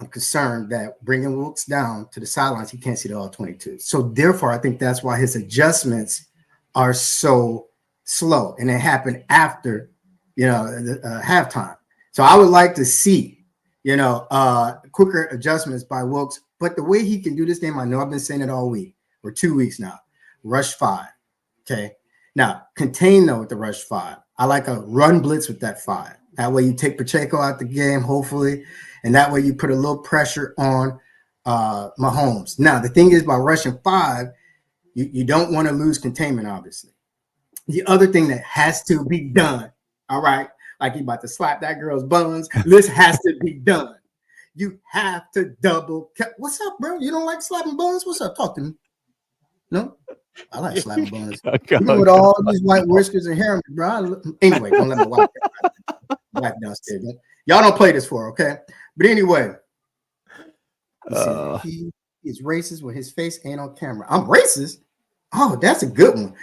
I'm concerned that bringing Wilkes down to the sidelines, he can't see the all 22. So therefore, I think that's why his adjustments are so slow, and they happen after, halftime. So I would like to see, quicker adjustments by Wilkes. But the way he can do this game, I know I've been saying it all week or 2 weeks now. Rush 5. Okay. Now contain though with the rush 5. I like a run blitz with that 5. That way you take Pacheco out the game, hopefully. And that way you put a little pressure on Mahomes. Now, the thing is, by rushing 5, you don't want to lose containment, obviously. The other thing that has to be done, all right, like you about to slap that girl's buns, this has to be done. You have to double. What's up, bro? You don't like slapping buns? What's up? Talk to me. No? I like slapping buns. Even with all these white whiskers and hair, bro. Anyway, don't let my wife downstairs. Y'all don't play this for, okay? But anyway, he is racist when his face ain't on camera. I'm racist? Oh, that's a good one.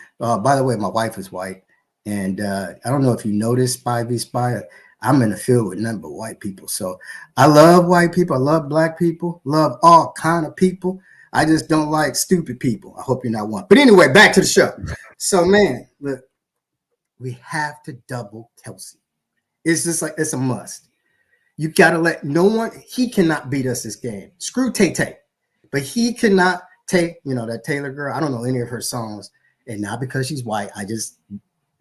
By the way, my wife is white. And I don't know if you noticed, Spy v Spy, I'm in the field with nothing but white people. So I love white people. I love black people. Love all kind of people. I just don't like stupid people. I hope you're not one. But anyway, back to the show. So, man, look, we have to double Kelsey. It's just like, it's a must. You got to let no one, he cannot beat us this game. Screw Tay-Tay. But he cannot take, that Taylor girl. I don't know any of her songs. And not because she's white. I just,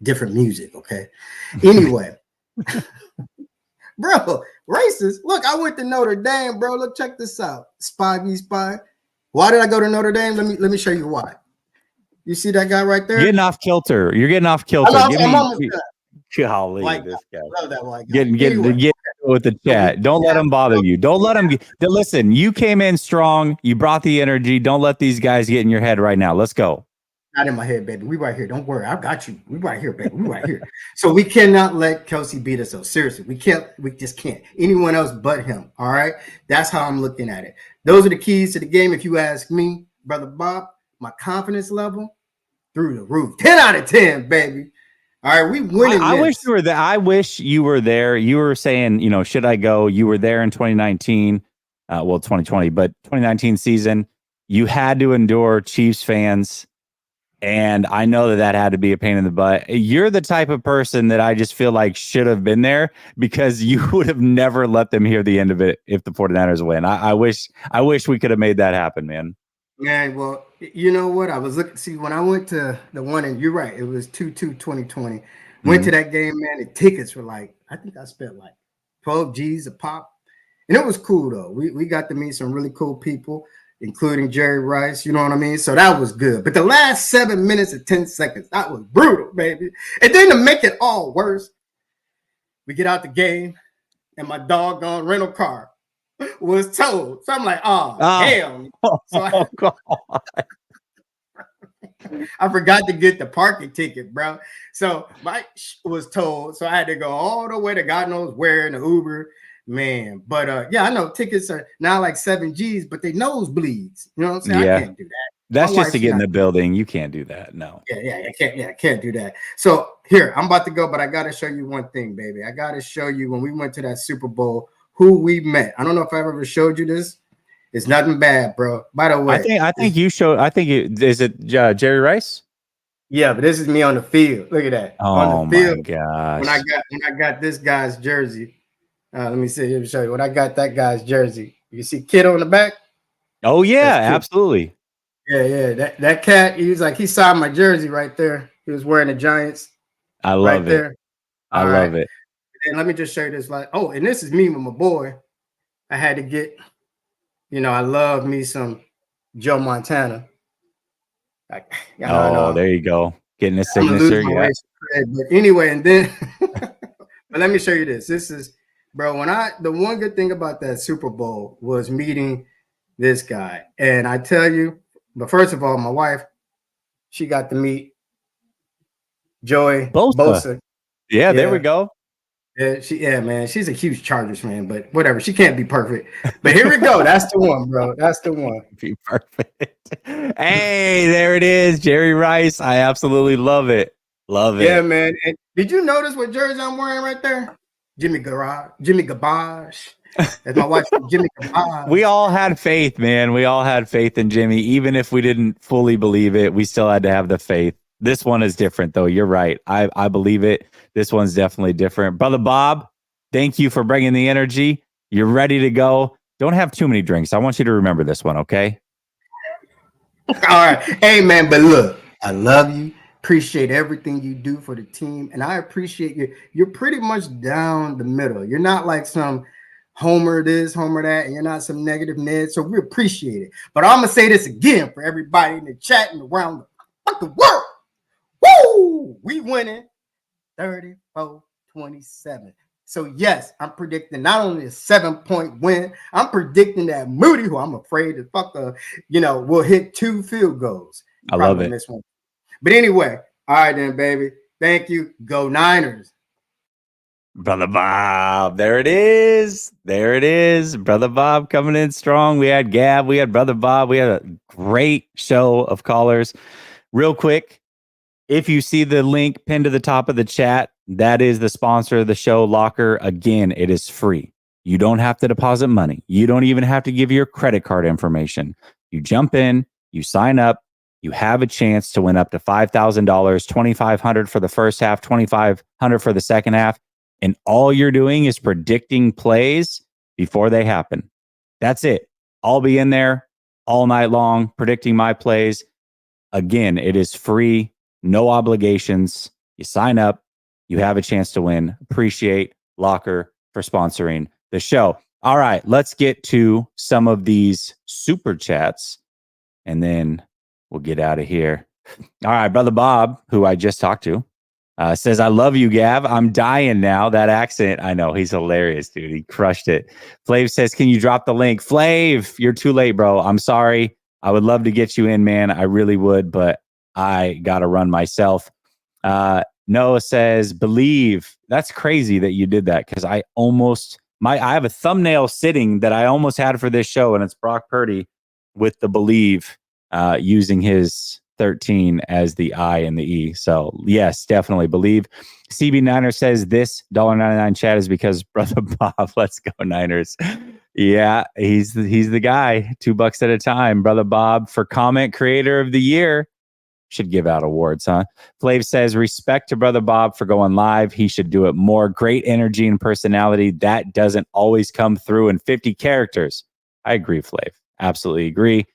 different music, okay? Anyway. Bro, racist. Look, I went to Notre Dame, bro. Look, check this out. Spy v Spy. Why did I go to Notre Dame? Let me show you why. You see that guy right there? Getting off kilter. You're getting off kilter. Golly, this guy. Love that white guy. Get with the chat. Don't let them bother you. Don't let them. Listen, you came in strong. You brought the energy. Don't let these guys get in your head right now. Let's go. Not in my head, baby. We right here. Don't worry. I got you. We right here, baby. We right here. So we cannot let Kelsey beat us. So seriously, we can't. We just can't. Anyone else but him. All right. That's how I'm looking at it. Those are the keys to the game. If you ask me, Brother Bob, my confidence level through the roof. 10 out of 10, baby. All right, we winning. I wish you were there. I wish you were there. You were saying, should I go? You were there in 2019, 2020, but 2019 season. You had to endure Chiefs fans, and I know that had to be a pain in the butt. You're the type of person that I just feel like should have been there because you would have never let them hear the end of it if the 49ers win. I wish we could have made that happen, man. Man, well, you know what? I was looking. See, when I went to the one, and you're right, it was 2/2/2020. Went to that game, man. The tickets were like, I think I spent like 12 G's a pop, and it was cool though. We got to meet some really cool people, including Jerry Rice. You know what I mean? So that was good. But the last 7 minutes and 10 seconds, that was brutal, baby. And then to make it all worse, we get out the game, and my doggone rental car was towed. So I'm like, oh, hell. So I forgot to get the parking ticket, bro. So my was told. So I had to go all the way to God knows where in the Uber, man. But yeah, I know tickets are now like 7 G's, but they nosebleeds. You know what I'm saying? Yeah. I can't do that. That's just to get in the building. You can't do that. No. Yeah, I can't do that. So here, I'm about to go, but I gotta show you one thing, baby. I gotta show you when we went to that Super Bowl, who we met. I don't know if I ever showed you this. It's nothing bad, bro. By the way, I think you showed. I think is it Jerry Rice? Yeah, but this is me on the field. Look at that. Oh on the field, my gosh! When I got this guy's jersey, let me see. Let me show you. When I got that guy's jersey, you see Kid on the back. Oh yeah, absolutely. Yeah. That cat. He was like he signed my jersey right there. He was wearing the Giants. I love it. I love it. And let me just show you this. Like, oh, and this is me with my boy. I had to get. You know, I love me some Joe Montana. Like, there you go. Getting a signature. Yeah. But anyway, and then but let me show you this. This is, bro, the one good thing about that Super Bowl was meeting this guy. And I tell you, but first of all, my wife, she got to meet Joey Bosa. Yeah, there we go. Yeah, man, she's a huge Chargers fan, but whatever. She can't be perfect. But here we go. That's the one, bro. That's the one. Be perfect. Hey, there it is, Jerry Rice. I absolutely love it. Love it. Yeah, man. And did you notice what jersey I'm wearing right there? Jimmy Garbage. That's my wife, Jimmy Garbage. We all had faith, man. We all had faith in Jimmy, even if we didn't fully believe it. We still had to have the faith. This one is different, though. You're right. I believe it. This one's definitely different. Brother Bob, thank you for bringing the energy. You're ready to go. Don't have too many drinks. I want you to remember this one, okay? All right. Hey, man, but look, I love you. Appreciate everything you do for the team. And I appreciate you. You're pretty much down the middle. You're not like some homer this, homer that, and you're not some negative Ned. So we appreciate it. But I'm going to say this again for everybody in the chat and around the fucking world. Woo! We winning 34-27. So yes, I'm predicting not only a 7-point win, I'm predicting that Moody, who I'm afraid to will hit 2 field goals. I love it. This one. But anyway, all right then, baby. Thank you. Go Niners. Brother Bob. There it is. There it is. Brother Bob coming in strong. We had Gab. We had Brother Bob. We had a great show of callers. Real quick, if you see the link pinned to the top of the chat, that is the sponsor of the show, Locker. Again, it is free. You don't have to deposit money. You don't even have to give your credit card information. You jump in, you sign up, you have a chance to win up to $5,000, $2,500 for the first half, $2,500 for the second half. And all you're doing is predicting plays before they happen. That's it. I'll be in there all night long predicting my plays. Again, it is free, no obligations. You sign up, you have a chance to win. Appreciate Locker for sponsoring the show. All right, let's get to some of these super chats, and then we'll get out of here. All right, Brother Bob, who I just talked to, says, I love you, Gav. I'm dying now. That accent, I know. He's hilarious, dude. He crushed it. Flav says, can you drop the link? Flav, you're too late, bro. I'm sorry. I would love to get you in, man. I really would, but I got to run myself. Noah says, believe. That's crazy that you did that, because I have a thumbnail sitting that I almost had for this show, and it's Brock Purdy with the believe, using his 13 as the I and the E. So yes, definitely believe. CB Niner says this $1.99 chat is because Brother Bob, let's go Niners. Yeah, he's the guy. $2 at a time. Brother Bob for comment creator of the year. Should give out awards, huh? Flav says, respect to Brother Bob for going live. He should do it more. Great energy and personality. That doesn't always come through in 50 characters. I agree, Flav. Absolutely agree.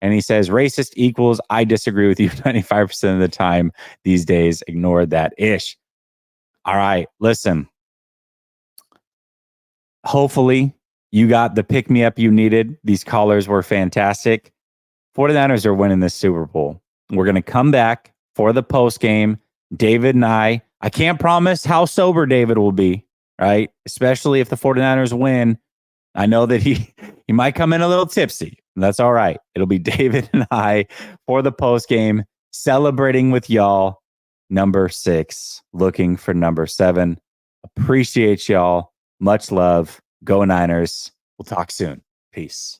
And he says, racist equals I disagree with you 95% of the time these days. Ignore that ish. All right, listen. Hopefully you got the pick-me-up you needed. These callers were fantastic. 49ers are winning this Super Bowl. We're going to come back for the post game. David and I can't promise how sober David will be, right? Especially if the 49ers win. I know that he might come in a little tipsy. That's all right. It'll be David and I for the post game, celebrating with y'all. Number 6, looking for number 7. Appreciate y'all. Much love. Go Niners. We'll talk soon. Peace.